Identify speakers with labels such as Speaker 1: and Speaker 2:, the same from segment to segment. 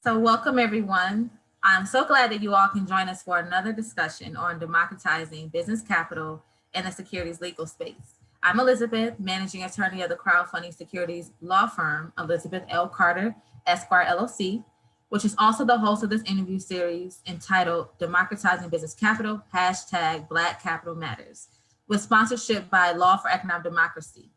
Speaker 1: So welcome everyone. I'm so glad that you all can join us for another discussion on democratizing business capital in the securities legal space. I'm Elizabeth, managing attorney of the crowdfunding securities law firm, Elizabeth L. Carter, Esquire LLC, which is also the host of this interview series entitled Democratizing Business Capital, hashtag Black Capital Matters, with sponsorship by Law for Economic Democracy.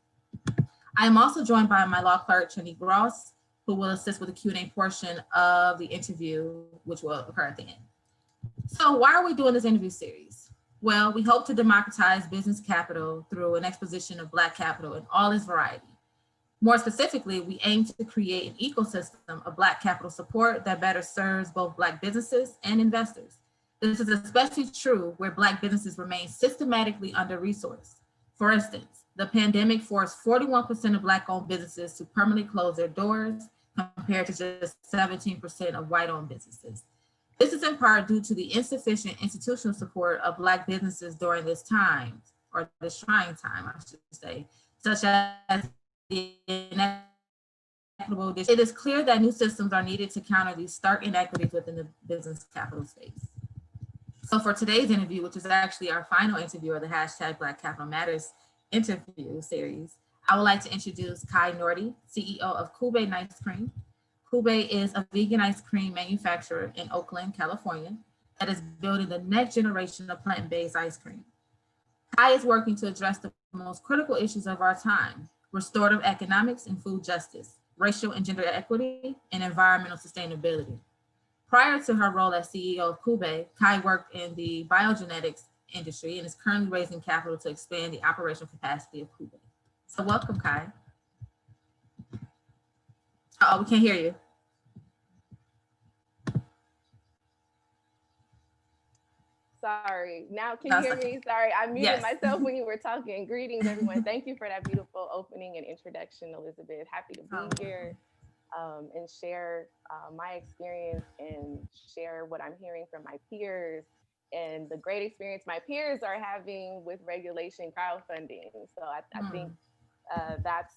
Speaker 1: I am also joined by my law clerk, Chanique Ross, who will assist with the Q&A portion of the interview, which will occur at the end. So why are we doing this interview series? Well, we hope to democratize business capital through an exposition of Black capital in all its variety. More specifically, we aim to create an ecosystem of Black capital support that better serves both Black businesses and investors. This is especially true where Black businesses remain systematically under-resourced. For instance, the pandemic forced 41% of Black-owned businesses to permanently close their doors, compared to just 17% of white-owned businesses. This is in part due to the insufficient institutional support of Black businesses during this time, or this trying time, I should say, such as the inequitable. It is clear that new systems are needed to counter these stark inequities within the business capital space. So for today's interview, which is actually our final interview of the hashtag Black Capital Matters interview series, I would like to introduce Kai Nortey, CEO of Kube Ice Cream. Kube is a vegan ice cream manufacturer in Oakland, California, that is building the next generation of plant-based ice cream. Kai is working to address the most critical issues of our time: restorative economics and food justice, racial and gender equity, and environmental sustainability. Prior to her role as CEO of Kube, Kai worked in the biogenetics industry and is currently raising capital to expand the operational capacity of Kube. So welcome, Kai. Oh, we can't hear you.
Speaker 2: Sorry. Now can you hear me? Sorry, I muted myself when you were talking. Greetings, everyone. Thank you for that beautiful opening and introduction, Elizabeth. Happy to be here and share my experience and share what I'm hearing from my peers and the great experience my peers are having with regulation crowdfunding. So I think that's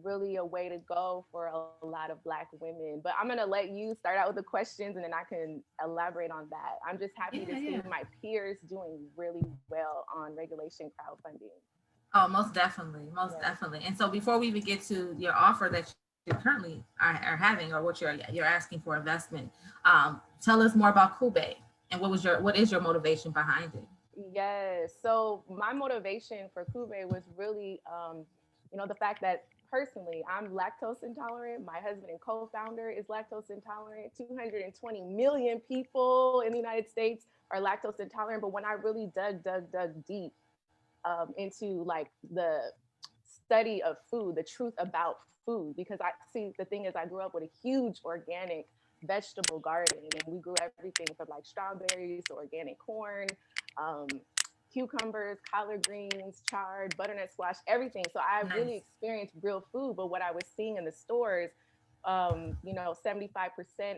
Speaker 2: really a way to go for a lot of Black women. But I'm gonna let you start out with the questions and then I can elaborate on that. I'm just happy to see my peers doing really well on regulation crowdfunding.
Speaker 1: Oh, most definitely, definitely. And so before we even get to your offer that you currently are having, or what you're asking for investment, tell us more about Kube and what is your motivation behind it?
Speaker 2: Yes. So my motivation for Kube was really, the fact that personally, I'm lactose intolerant. My husband and co-founder is lactose intolerant. 220 million people in the United States are lactose intolerant. But when I really dug deep into like the study of food, the truth about food, because I see the thing is I grew up with a huge organic vegetable garden and we grew everything from like strawberries to organic corn, um, cucumbers, collard greens, chard, butternut squash, everything. So I really experienced real food. But what I was seeing in the stores, 75%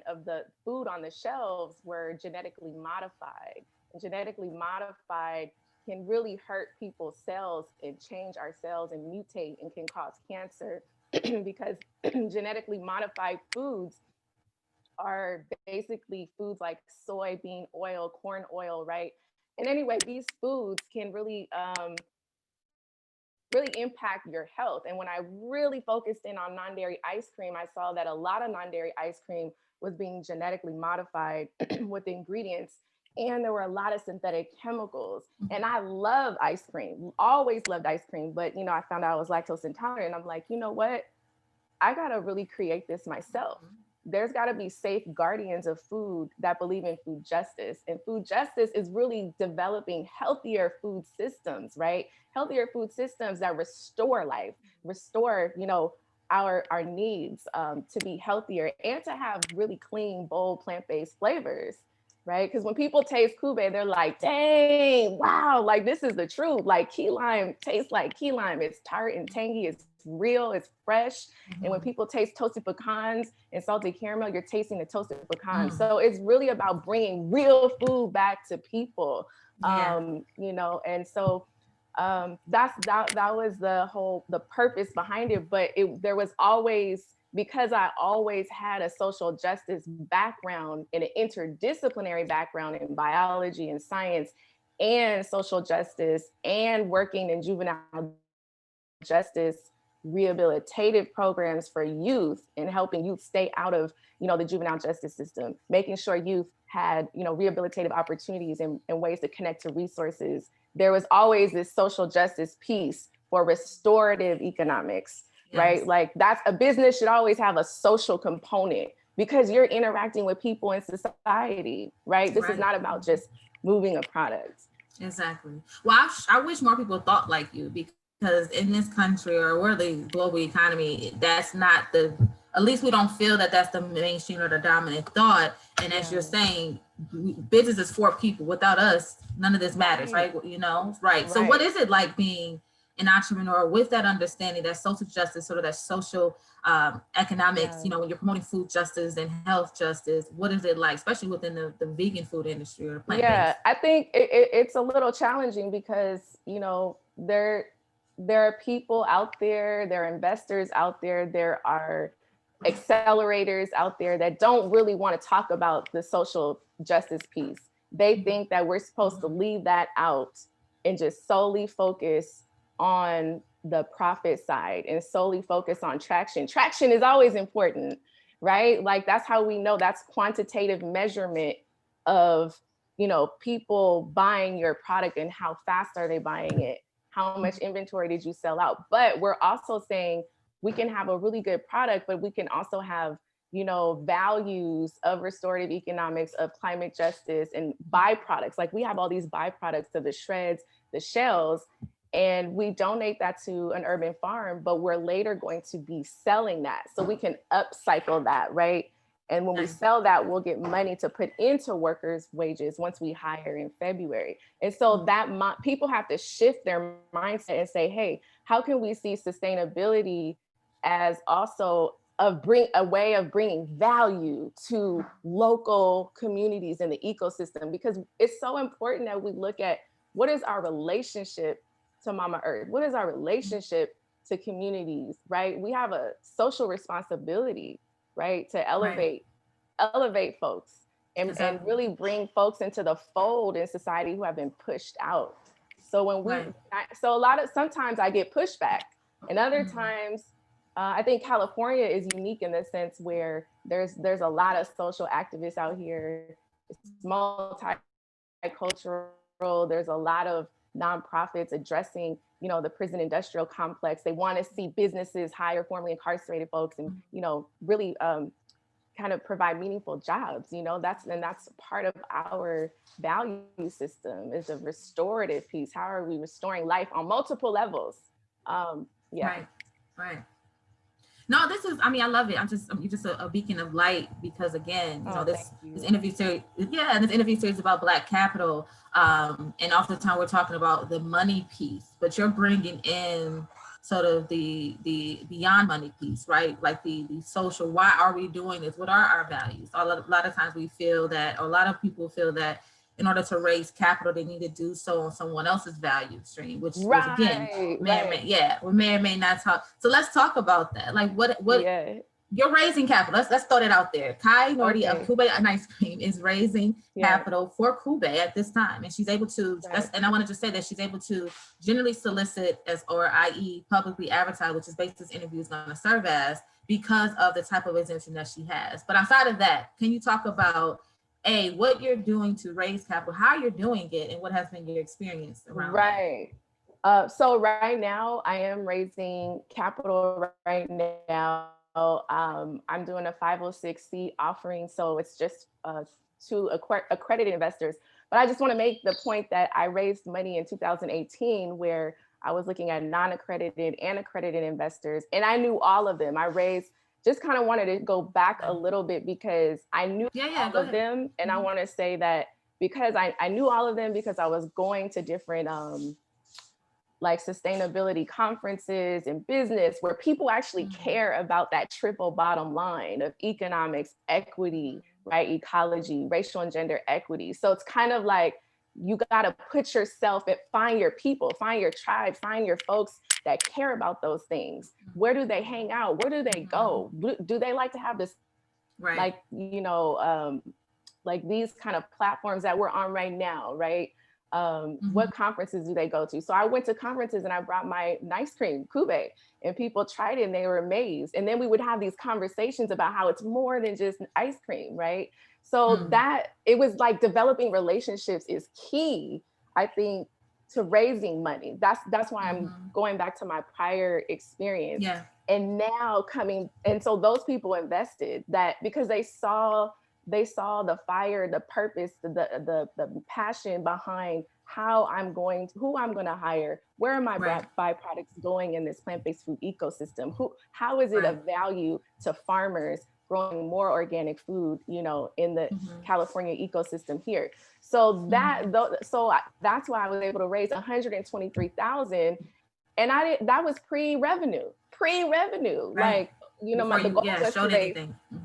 Speaker 2: of the food on the shelves were genetically modified. And genetically modified can really hurt people's cells and change our cells and mutate and can cause cancer because genetically modified foods are basically foods like soybean oil, corn oil, right? And anyway, these foods can really impact your health. And when I really focused in on non-dairy ice cream, I saw that a lot of non-dairy ice cream was being genetically modified with ingredients. And there were a lot of synthetic chemicals. And I love ice cream, always loved ice cream. But, I found out I was lactose intolerant. And I'm like, you know what? I got to really create this myself. There's got to be safe guardians of food that believe in food justice. And food justice is really developing healthier food systems, right? Healthier food systems that restore life, restore, our needs to be healthier and to have really clean, bold, plant-based flavors, right? Because when people taste Kube, they're like, dang, wow, like this is the truth. Like key lime tastes like key lime. It's tart and tangy, it's real, it's fresh. And when people taste toasted pecans and salted caramel, you're tasting the toasted pecans. So it's really about bringing real food back to people, and so that was the purpose behind it. But there was always because I always had a social justice background and an interdisciplinary background in biology and science and social justice and working in juvenile justice rehabilitative programs for youth and helping youth stay out of, the juvenile justice system, making sure youth had, rehabilitative opportunities and ways to connect to resources. There was always this social justice piece for restorative economics, right?
Speaker 1: Yes.
Speaker 2: Like that's a business should always have a social component because you're interacting with people in society, right? This is not about just moving a product.
Speaker 1: Exactly. Well, I wish more people thought like you, because in this country or the global economy, that's not at least we don't feel that that's the mainstream or the dominant thought. And as you're saying, business is for people. Without us, none of this matters, right? Right. So what is it like being an entrepreneur with that understanding that social justice, sort of that social economics, when you're promoting food justice and health justice, what is it like, especially within the vegan food industry or plant-based?
Speaker 2: Yeah, I think it's a little challenging because, there are people out there, there are investors out there are accelerators out there that don't really want to talk about the social justice piece. They think that we're supposed to leave that out and just solely focus on the profit side and solely focus on traction. Traction is always important, right? Like that's how we know, that's quantitative measurement of, people buying your product and how fast are they buying it? How much inventory did you sell out? But we're also saying we can have a really good product, but we can also have, values of restorative economics, of climate justice and byproducts. Like we have all these byproducts of the shreds, the shells, and we donate that to an urban farm, but we're later going to be selling that. So we can upcycle that, right? And when we sell that, we'll get money to put into workers' wages once we hire in February. And so that people have to shift their mindset and say, hey, how can we see sustainability as also a way of bringing value to local communities in the ecosystem? Because it's so important that we look at what is our relationship to Mama Earth? What is our relationship to communities, right? We have a social responsibility, right, to elevate folks and really bring folks into the fold in society who have been pushed out. So when sometimes I get pushback, and other times I think California is unique in the sense where there's a lot of social activists out here. It's multicultural. There's a lot of nonprofits addressing, the prison industrial complex. They want to see businesses hire formerly incarcerated folks and, really kind of provide meaningful jobs. That's part of our value system is a restorative piece. How are we restoring life on multiple levels?
Speaker 1: Right. No, this is, I love it. You're just a beacon of light because again, this interview series, this interview series about Black capital. And oftentimes we're talking about the money piece, but you're bringing in sort of the beyond money piece, right? Like the social, why are we doing this? What are our values? A lot of times we feel that, or a lot of people feel that in order to raise capital, they need to do so on someone else's value stream, which again, may or may not talk. So let's talk about that. Like what you're raising capital. Let's throw that out there. Kai Nortey of Kube and Ice Cream is raising capital for Kube at this time. And she's able to, and I want to just say that she's able to generally solicit i.e. publicly advertise, which is basically this interview is going to serve as, because of the type of exemption that she has. But outside of that, can you talk about what you're doing to raise capital, how you're doing it, and what has been your experience around that?
Speaker 2: So right now I am raising capital right now. I'm doing a 506c offering. So it's just to accredited investors. But I just want to make the point that I raised money in 2018 where I was looking at non-accredited and accredited investors. And I knew all of them. I just kind of wanted to go back a little bit because I knew all of them. And I want to say that because I knew all of them because I was going to different like sustainability conferences and business where people actually care about that triple bottom line of economics, equity, right? Ecology, racial and gender equity. So it's kind of like, you got to put yourself and find your people, find your tribe, find your folks that care about those things. Where do they hang out? Where do they go? Do they like to have this, like, you know, like these kind of platforms that we're on right now, right? What conferences do they go to? So I went to conferences and I brought my ice cream, Kube, and people tried it and they were amazed. And then we would have these conversations about how it's more than just ice cream, right? So that it was like developing relationships is key, I think, to raising money. That's why I'm going back to my prior experience.
Speaker 1: Yeah.
Speaker 2: And now coming, and so those people invested that because they saw the fire, the purpose, the passion behind how I'm going to, who I'm going to hire, where are my byproducts going in this plant-based food ecosystem? How is it of value to farmers growing more organic food, you know, in the California ecosystem here? So that's why I was able to raise 123,000, and that was pre-revenue, like, you know, the goal was to raise,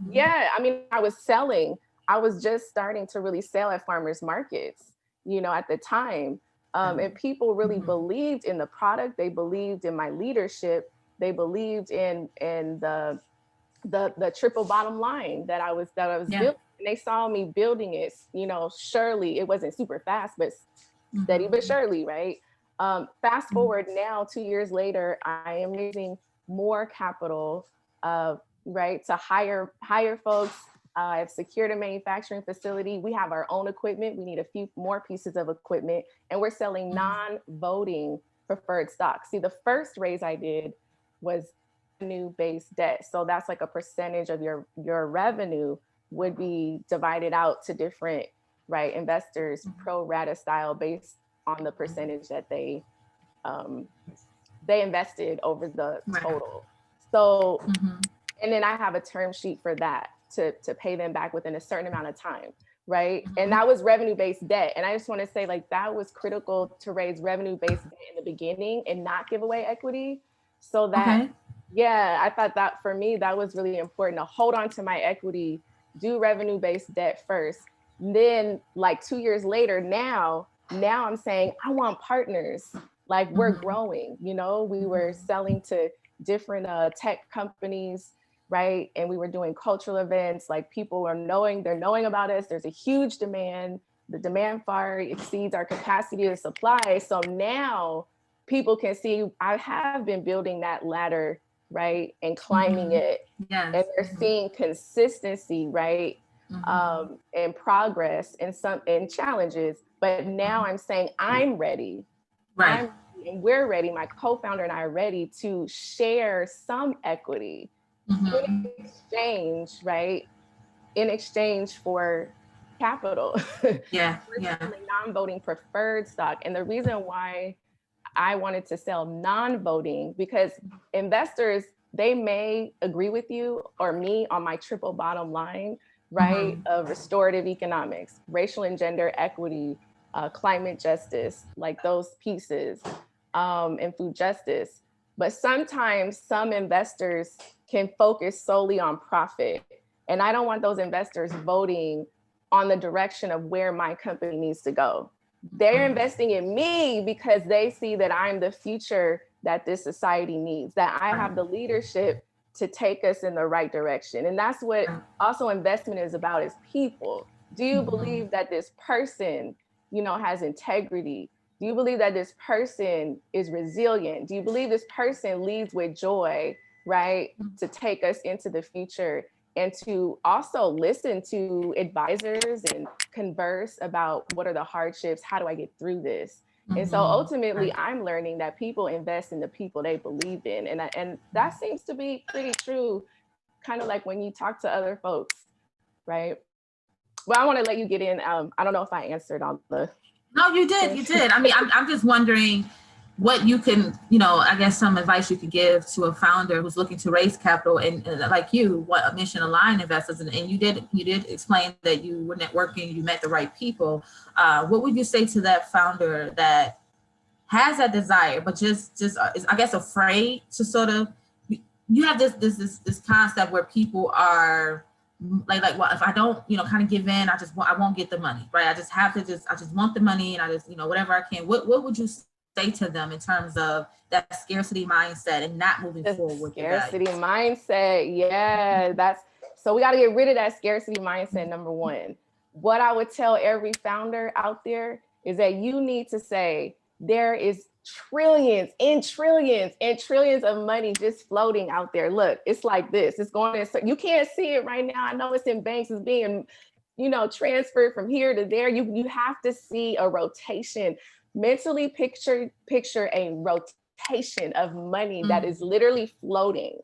Speaker 2: yeah, I mean, I was just starting to really sell at farmers markets, you know, at the time. And people really believed in the product. They believed in my leadership. They believed in the triple bottom line that I was building. And they saw me building it, you know, surely it wasn't super fast, but steady but surely, right? Fast forward now, 2 years later, I am raising more capital, right, to hire folks. I've secured a manufacturing facility. We have our own equipment. We need a few more pieces of equipment, and we're selling non-voting preferred stock. See, the first raise I did was revenue-based debt. So that's like a percentage of your revenue would be divided out to different, right, investors, pro rata style, based on the percentage that they invested over the total. So, and then I have a term sheet for that to pay them back within a certain amount of time, right? And that was revenue-based debt. And I just want to say, like, that was critical to raise revenue-based debt in the beginning and not give away equity. So that, yeah, I thought that for me, that was really important to hold on to my equity, do revenue-based debt first. Then like 2 years later, now I'm saying, I want partners. Like, we're growing, you know, we were selling to different tech companies, right? And we were doing cultural events, like people are they're knowing about us. There's a huge demand. The demand far exceeds our capacity to supply. So now people can see I have been building that ladder, right? And climbing it. And they're seeing consistency, right? And progress and challenges. But now I'm saying I'm ready. Right. And we're ready. My co-founder and I are ready to share some equity in exchange, right? In exchange for capital. Non-voting preferred stock. And the reason why I wanted to sell non-voting, because investors, they may agree with you or me on my triple bottom line, right? Of restorative economics, racial and gender equity, climate justice, like those pieces, and food justice. But sometimes some investors can focus solely on profit. And I don't want those investors voting on the direction of where my company needs to go. They're investing in me because they see that I'm the future that this society needs, that I have the leadership to take us in the right direction. And that's what also investment is about, is people. Do you believe that this person, you know, has integrity? Do you believe that this person is resilient? Do you believe this person leads with joy, right? To take us into the future, and to also listen to advisors and converse about what are the hardships? How do I get through this? And so ultimately, I'm learning that people invest in the people they believe in. And that seems to be pretty true, kind of like when you talk to other folks, right? Well, I want to let you get in. I don't know if I answered all the...
Speaker 1: No, you did. I mean, I'm just wondering what you can, you know, I guess some advice you could give to a founder who's looking to raise capital and like you, what mission aligned investors, and you did explain that you were networking, you met the right people. What would you say to that founder that has that desire, but just is, I guess, afraid to sort of, you have this concept where people are well, if I don't, kind of give in, I won't get the money, right? I just have to I just want the money, and I just, whatever I can. What would you say to them in terms of that scarcity mindset and not moving forward with the
Speaker 2: scarcity
Speaker 1: values?
Speaker 2: mindset? Yeah, so we got to get rid of that scarcity mindset. Number one, what I would tell every founder out there is that you need to say there is trillions and trillions and trillions of money just floating out there. Look, it's like this. It's going in. So you can't see it right now. I know it's in banks. It's being, transferred from here to there. You have to see a rotation. Mentally picture a rotation of money that is literally floating.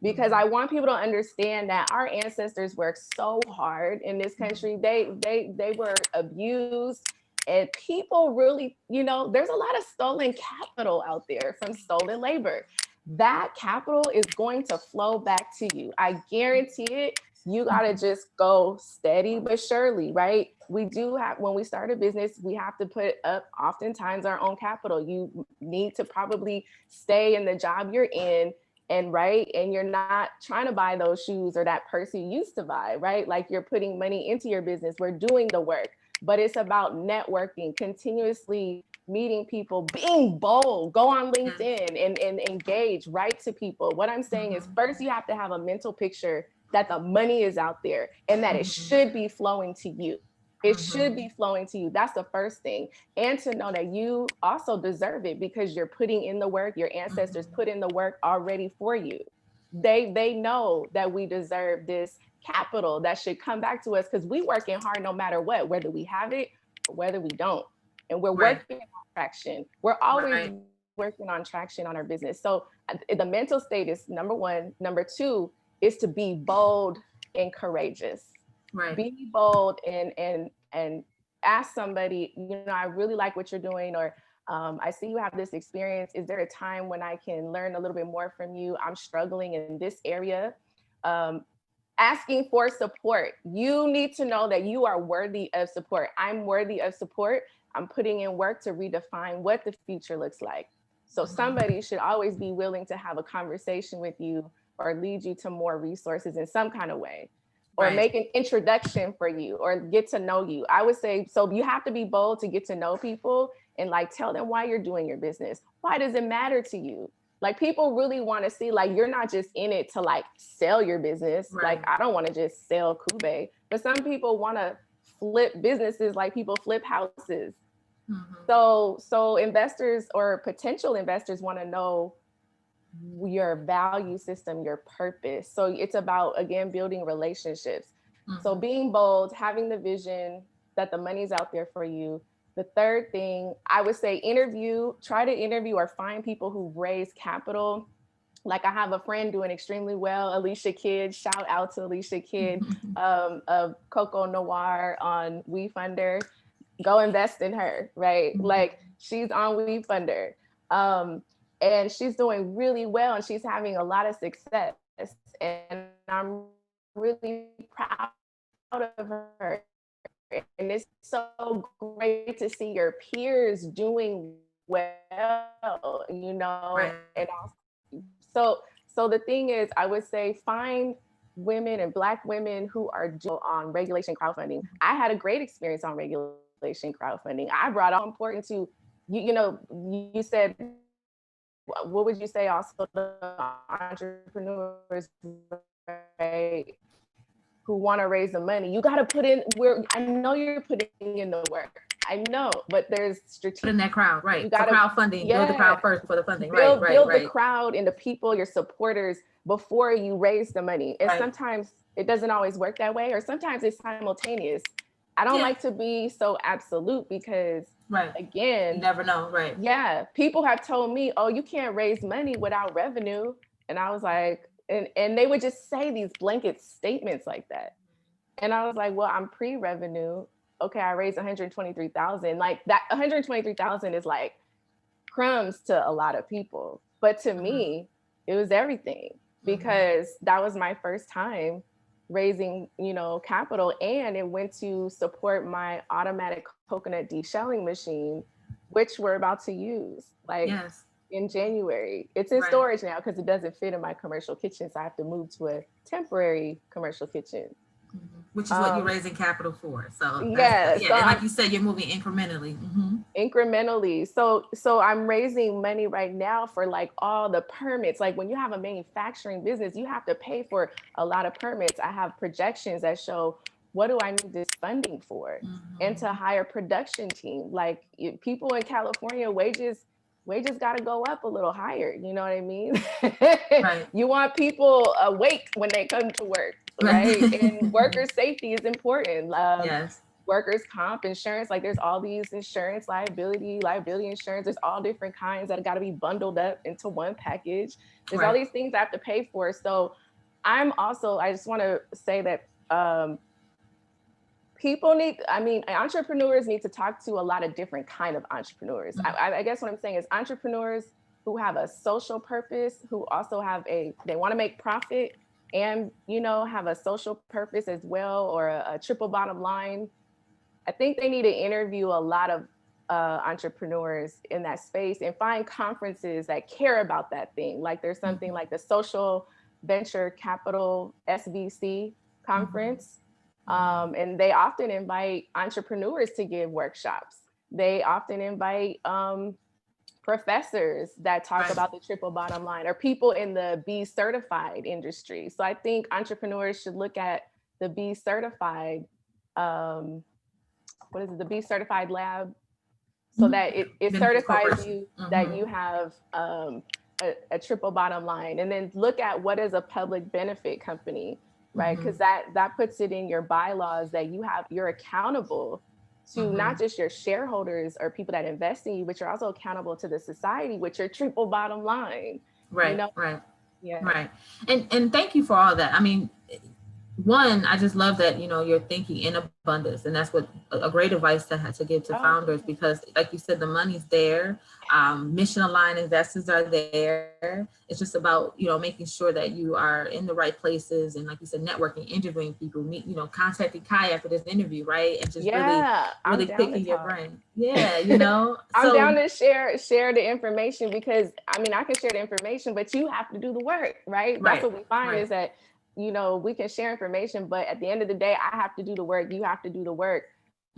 Speaker 2: Because I want people to understand that our ancestors worked so hard in this country. They were abused, and people really, there's a lot of stolen capital out there from stolen labor. That capital is going to flow back to you. I guarantee it. You got to just go steady but surely, right? We do have, when we start a business, we have to put up oftentimes our own capital. You need to probably stay in the job you're in, and you're not trying to buy those shoes or that purse you used to buy, right? Like, you're putting money into your business. We're doing the work, but it's about networking, continuously meeting people, being bold. Go on LinkedIn and engage, write to people. What I'm saying is, first you have to have a mental picture that the money is out there and that it should be flowing to you. It should be flowing to you. That's the first thing. And to know that you also deserve it because you're putting in the work. Your ancestors put in the work already for you. They know that we deserve this capital that should come back to us, because we working hard no matter what, whether we have it or whether we don't. And we're working on traction. We're always working on traction on our business. So the mental state is number one. Number two is to be bold and courageous. Right. Be bold and ask somebody, I really like what you're doing, or I see you have this experience. Is there a time when I can learn a little bit more from you? I'm struggling in this area. Asking for support. You need to know that you are worthy of support. I'm worthy of support. I'm putting in work to redefine what the future looks like. So somebody should always be willing to have a conversation with you or lead you to more resources in some kind of way, or make an introduction for you or get to know you. I would say, so you have to be bold to get to know people and tell them why you're doing your business. Why does it matter to you? People really want to see, you're not just in it to sell your business. I don't want to just sell Kube, but some people want to flip businesses like people flip houses. So investors or potential investors want to know your value system, your purpose. So it's about, again, building relationships. So being bold, having the vision that the money's out there for you. The third thing, I would say, try to interview or find people who've raised capital. I have a friend doing extremely well, Alicia Kidd. Shout out to Alicia Kidd of Coco Noir on WeFunder. Go invest in her, right? She's on WeFunder. And she's doing really well, and she's having a lot of success. And I'm really proud of her. And it's so great to see your peers doing well, and also, so the thing is, I would say, find women and Black women who are on regulation crowdfunding. I had a great experience on regulation crowdfunding. I brought all important to you said, what would you say also to entrepreneurs, right, who want to raise the money? You got to put in where, I know you're putting in the work. I know, but there's strategic
Speaker 1: in that crowd, right? You got to crowdfunding, build the crowd first for the funding,
Speaker 2: build the crowd and the people, your supporters, before you raise the money. And sometimes it doesn't always work that way, or sometimes it's simultaneous. I don't like to be so absolute because, again,
Speaker 1: you never know, right?
Speaker 2: Yeah, people have told me, oh, you can't raise money without revenue. And I was like, and they would just say these blanket statements like that. And I was like, well, I'm pre-revenue. Okay, I raised 123,000. That 123,000 is crumbs to a lot of people. But to me, it was everything, because that was my first time raising, capital, and it went to support my automatic coconut deshelling machine, which we're about to use in January. It's in storage now because it doesn't fit in my commercial kitchen, so I have to move to a temporary commercial kitchen.
Speaker 1: Which is what you're raising capital for. So that's,
Speaker 2: Yeah, so
Speaker 1: yeah. And like you said, you're moving incrementally. Mm-hmm.
Speaker 2: incrementally. So I'm raising money right now for like all the permits. Like when you have a manufacturing business, you have to pay for a lot of permits. I have projections that show what do I need this funding for, and to
Speaker 1: Mm-hmm.
Speaker 2: hire production team. Like people in California, wages got to go up a little higher. You know what I mean?
Speaker 1: Right.
Speaker 2: You want people awake when they come to work, right? And worker safety is important.
Speaker 1: Yes.
Speaker 2: Workers comp insurance, like there's all these insurance, liability insurance, there's all different kinds that got to be bundled up into one package. There's all
Speaker 1: Right.
Speaker 2: these things I have to pay for. So I just want to say that entrepreneurs need to talk to a lot of different kind of entrepreneurs. I guess what I'm saying is entrepreneurs who have a social purpose, who also they want to make profit, and have a social purpose as well, or a triple bottom line. I think they need to interview a lot of entrepreneurs in that space and find conferences that care about that thing. Like there's something like the Social Venture Capital SVC conference. And they often invite entrepreneurs to give workshops. They often invite professors that talk
Speaker 1: Right.
Speaker 2: about the triple bottom line, or people in the B certified industry. So I think entrepreneurs should look at the B certified um, what is it, the Be Certified Lab, so
Speaker 1: Mm-hmm.
Speaker 2: that it
Speaker 1: Benefit
Speaker 2: certifies
Speaker 1: corporation.
Speaker 2: you that
Speaker 1: Mm-hmm.
Speaker 2: you have a triple bottom line. And then look at what is a public benefit company, right?
Speaker 1: Mm-hmm.
Speaker 2: Because that puts it in your bylaws that you're accountable to
Speaker 1: Mm-hmm.
Speaker 2: not just your shareholders or people that invest in you, but you're also accountable to the society with your triple bottom line. You
Speaker 1: Right.
Speaker 2: know,
Speaker 1: Right.
Speaker 2: yeah.
Speaker 1: Right. And thank you for all that. I mean, one, I just love that you're thinking in abundance, and that's what a great advice to give to
Speaker 2: Oh,
Speaker 1: founders, because, like you said, the money's there. Mission aligned investors are there. It's just about making sure that you are in the right places, and, like you said, networking, interviewing people, contacting Kai after this interview, right, and just really,
Speaker 2: yeah, I'm
Speaker 1: really
Speaker 2: down to
Speaker 1: picking your
Speaker 2: talk.
Speaker 1: brain. Yeah,
Speaker 2: I'm
Speaker 1: so
Speaker 2: down to share the information, because I mean I can share the information, but you have to do the work, right? That's
Speaker 1: right,
Speaker 2: what we find,
Speaker 1: right.
Speaker 2: is that we can share information, but at the end of the day, I have to do the work. You have to do the work.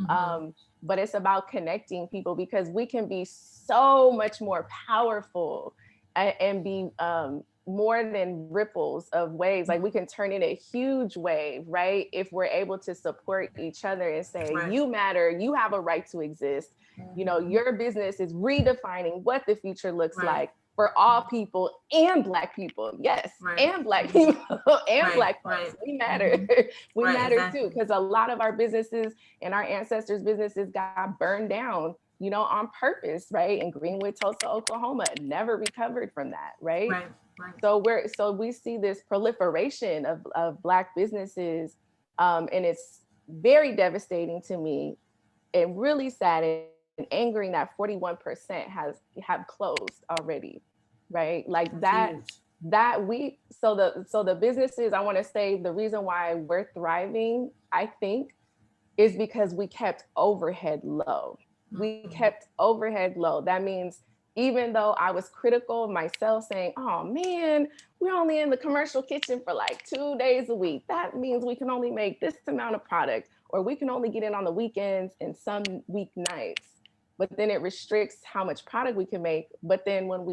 Speaker 1: Mm-hmm.
Speaker 2: But it's about connecting people, because we can be so much more powerful and be more than ripples of waves. Like we can turn in a huge wave, right? If we're able to support each other and say,
Speaker 1: Right.
Speaker 2: you matter, you have a right to exist.
Speaker 1: Mm-hmm.
Speaker 2: Your business is redefining what the future looks
Speaker 1: Right.
Speaker 2: like for all people, and Black people. Yes,
Speaker 1: Right.
Speaker 2: and Black
Speaker 1: Mm-hmm.
Speaker 2: people and
Speaker 1: Right.
Speaker 2: Black
Speaker 1: Right.
Speaker 2: folks. We matter.
Speaker 1: Mm-hmm.
Speaker 2: We
Speaker 1: Right.
Speaker 2: matter too,
Speaker 1: Exactly.
Speaker 2: because a lot of our businesses and our ancestors' businesses got burned down, on purpose, right? In Greenwood, Tulsa, Oklahoma, never recovered from that, right?
Speaker 1: Right. Right.
Speaker 2: So we see this proliferation of Black businesses, and it's very devastating to me, and really sad and angering that 41% have closed already, right? Like
Speaker 1: That's huge.
Speaker 2: the businesses, I want to say, the reason why we're thriving, I think, is because we kept overhead low. We
Speaker 1: Mm-hmm.
Speaker 2: kept overhead low. That means even though I was critical of myself, saying, oh man, we're only in the commercial kitchen for like 2 days a week. That means we can only make this amount of product, or we can only get in on the weekends and some weeknights. But then it restricts how much product we can make. But then when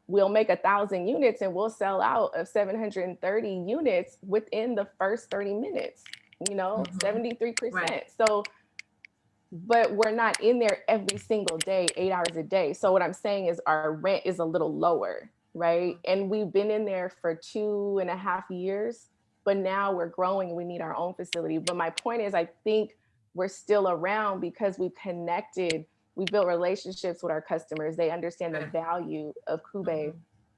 Speaker 2: we'll make 1,000 units and we'll sell out of 730 units within the first 30 minutes,
Speaker 1: Mm-hmm. Right.
Speaker 2: 73%. So, but we're not in there every single day, 8 hours a day. So what I'm saying is our rent is a little lower, right? And we've been in there for 2.5 years, but now we're growing and we need our own facility. But my point is, I think we're still around because we've connected, we built relationships with our customers. They understand the
Speaker 1: Right.
Speaker 2: value of Kube,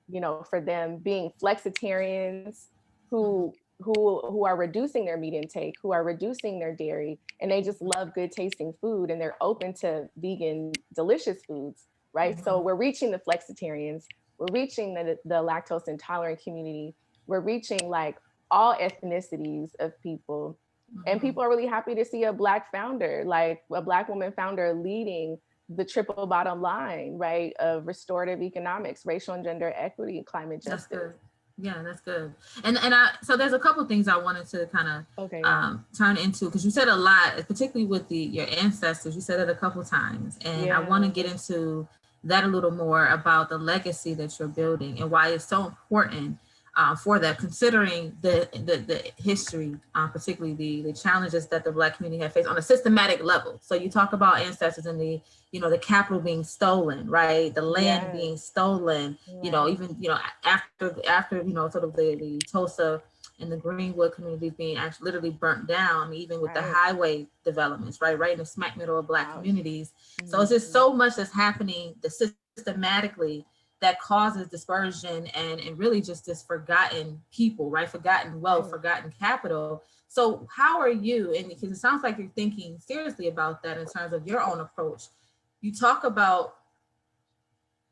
Speaker 1: Mm-hmm.
Speaker 2: for them being flexitarians who
Speaker 1: Mm-hmm.
Speaker 2: who are reducing their meat intake, who are reducing their dairy, and they just love good tasting food, and they're open to vegan delicious foods, right? So
Speaker 1: Mm-hmm.
Speaker 2: we're reaching the flexitarians, we're reaching the lactose intolerant community, we're reaching like all ethnicities of people. And
Speaker 1: Mm-hmm.
Speaker 2: people are really happy to see a Black founder, like a Black woman founder, leading the triple bottom line, right, of restorative economics, racial and gender equity, climate
Speaker 1: That's good.
Speaker 2: justice.
Speaker 1: Yeah, that's good. So there's a couple things I wanted to kind of
Speaker 2: Okay, yeah.
Speaker 1: turn into, because you said a lot, particularly with your ancestors. You said it a couple times, and I want to
Speaker 2: Yeah.
Speaker 1: get into that a little more about the legacy that you're building and why it's so important for that, considering the history, particularly the challenges that the Black community has faced on a systematic level. So you talk about ancestors and the capital being stolen, right? The land
Speaker 2: Yes.
Speaker 1: being stolen,
Speaker 2: Right.
Speaker 1: even after sort of the Tulsa and the Greenwood communities being actually literally burnt down. I mean, even with the
Speaker 2: Right.
Speaker 1: highway developments, right in the smack middle of Black
Speaker 2: Wow.
Speaker 1: communities. So it's just
Speaker 2: Mhm.
Speaker 1: so much that's happening systematically that causes dispersion and really just this forgotten people, right? Forgotten wealth,
Speaker 2: Right.
Speaker 1: forgotten capital. So how are you? And because it sounds like you're thinking seriously about that in terms of your own approach. You talk about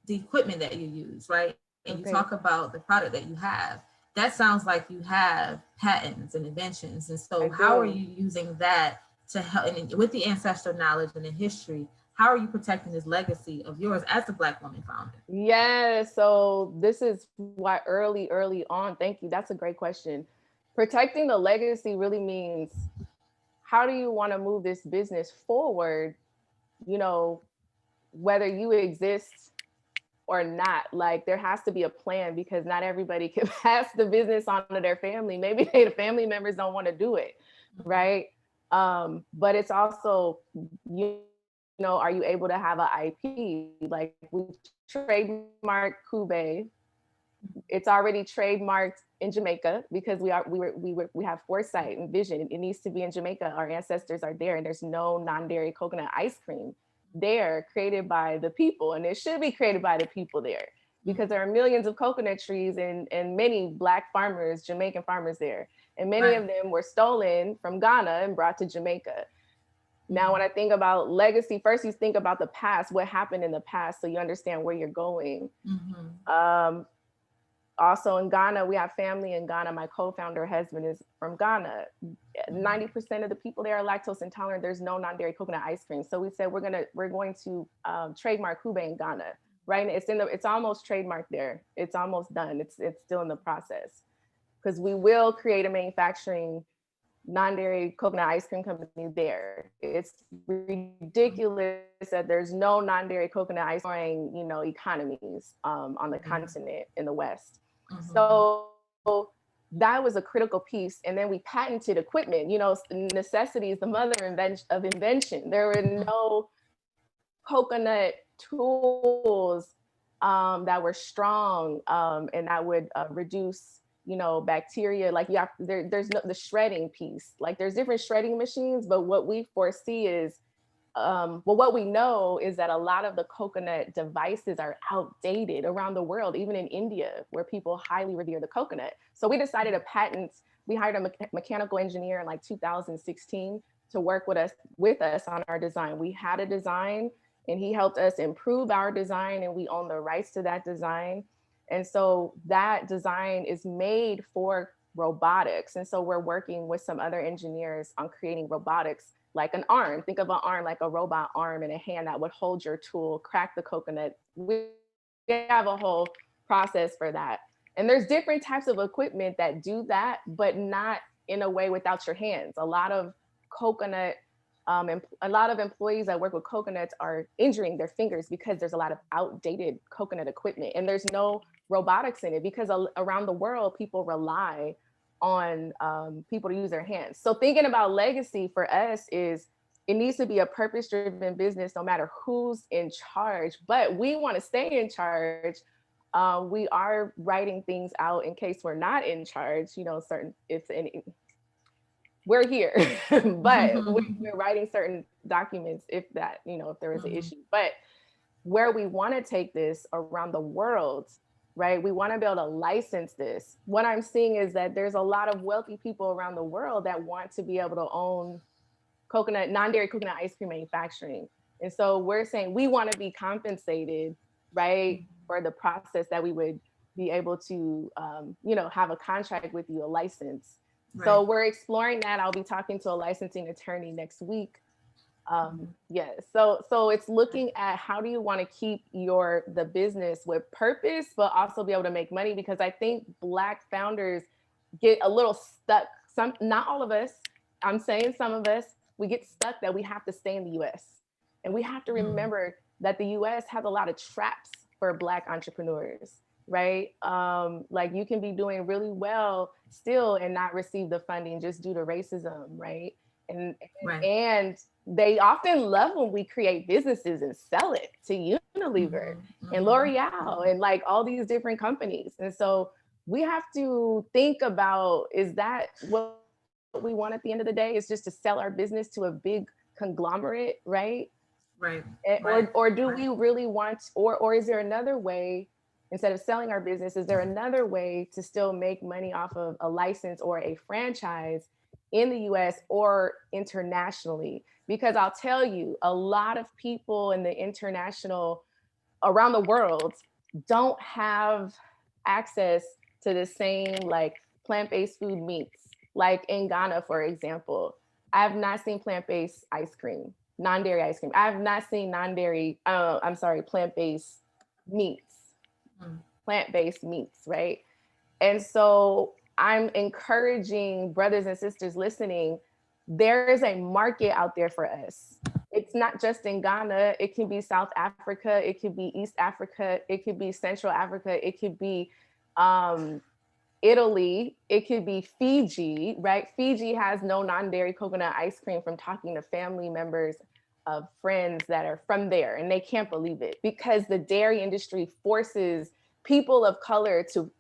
Speaker 1: the equipment that you use, right? And you talk
Speaker 2: Okay.
Speaker 1: about the product that you have. That sounds like you have patents and inventions. And so,
Speaker 2: I
Speaker 1: how are
Speaker 2: do.
Speaker 1: you using that to help? And with the ancestral knowledge and the history, how are you protecting this legacy of yours as a Black woman founder?
Speaker 2: Yeah, so this is why early on, thank you. That's a great question. Protecting the legacy really means, how do you want to move this business forward? You know, whether you exist or not, like there has to be a plan, because not everybody can pass the business on to their family. Maybe the family members don't want to do it, right? But it's also, are you able to have an IP? Like we trademark Kube. It's already trademarked in Jamaica, because we have foresight and vision. It needs to be in Jamaica. Our ancestors are there, and there's no non-dairy coconut ice cream there created by the people, and it should be created by the people there, because there are millions of coconut trees and many Black farmers, Jamaican farmers there, and many
Speaker 1: Right.
Speaker 2: of them were stolen from Ghana and brought to Jamaica. Now, when
Speaker 1: Mm-hmm.
Speaker 2: I think about legacy, first you think about the past, what happened in the past, so you understand where you're going.
Speaker 1: Mm-hmm.
Speaker 2: Um, Also in Ghana, we have family in Ghana. My co-founder husband is from Ghana. 90% of the people there are lactose intolerant. There's no non-dairy coconut ice cream. So we said we're going to trademark Kube in Ghana. Right, it's almost trademarked there. It's almost done. It's still in the process, because we will create a manufacturing non-dairy coconut ice cream company there. It's ridiculous that there's no non-dairy coconut ice cream economies on the continent in the West.
Speaker 1: Mm-hmm.
Speaker 2: So that was a critical piece. And then we patented equipment. Necessity is the mother of invention. There were no coconut tools that were strong and that would reduce bacteria. Like there's no the shredding piece. Like there's different shredding machines, but what we foresee is what we know is that a lot of the coconut devices are outdated around the world, even in India, where people highly revere the coconut. So we decided to patent. We hired a mechanical engineer in like 2016 to work with us on our design. We had a design, and he helped us improve our design, and we own the rights to that design. And so that design is made for robotics. And so we're working with some other engineers on creating robotics, like an arm. Think of an arm like a robot arm and a hand that would hold your tool, crack the coconut. We have a whole process for that. And there's different types of equipment that do that, but not in a way without your hands. Coconut, a lot of employees that work with coconuts are injuring their fingers because there's a lot of outdated coconut equipment, and there's no robotics in it, because around the world people rely on people to use their hands. So thinking about legacy for us is, it needs to be a purpose-driven business no matter who's in charge. But we want to stay in charge. We are writing things out in case we're not in charge. Certain it's any we're here, but we're writing certain documents if there is an
Speaker 1: Mm-hmm.
Speaker 2: issue. But where we want to take this around the world, right? We want to be able to license this. What I'm seeing is that there's a lot of wealthy people around the world that want to be able to own non-dairy coconut ice cream manufacturing. And so we're saying we want to be compensated, right, for the process that we would be able to, have a contract with you, a license. So
Speaker 1: Right.
Speaker 2: we're exploring that. I'll be talking to a licensing attorney next week Yeah. So it's looking at how do you want to keep the business with purpose, but also be able to make money, because I think Black founders get a little stuck. Not all of us, I'm saying some of us, we get stuck that we have to stay in the US. And we have to remember that the US has a lot of traps for Black entrepreneurs, right? Like you can be doing really well still and not receive the funding just due to racism, right? And
Speaker 1: Right.
Speaker 2: and they often love when we create businesses and sell it to Unilever and L'Oreal and like all these different companies. And so we have to think about, is that what we want at the end of the day, is just to sell our business to a big conglomerate, right?
Speaker 1: Right.
Speaker 2: Or do we really want, or is there another way, instead of selling our business, is there another way to still make money off of a license or a franchise in the US or internationally? Because I'll tell you, a lot of people in the international, around the world, don't have access to the same like plant-based food meats. Like in Ghana, for example, I have not seen plant-based ice cream, non-dairy ice cream. I have not seen plant-based meats, plant-based meats, right? And so I'm encouraging brothers and sisters listening, there is a market out there for us. It's not just in Ghana. It can be South Africa. It could be East Africa. It could be Central Africa. It could be Italy. It could be Fiji, right? Fiji has no non-dairy coconut ice cream, from talking to family members of friends that are from there, and they can't believe it, because the dairy industry forces people of color to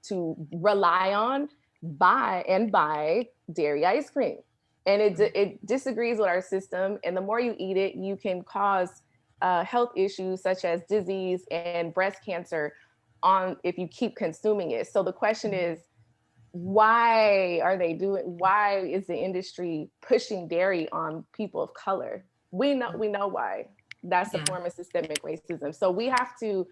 Speaker 2: rely on, buy dairy ice cream. And it disagrees with our system. And the more you eat it, you can cause health issues such as disease and breast cancer if you keep consuming it. So the question is, why is the industry pushing dairy on people of color? We know why. That's a form of systemic racism. So we have to,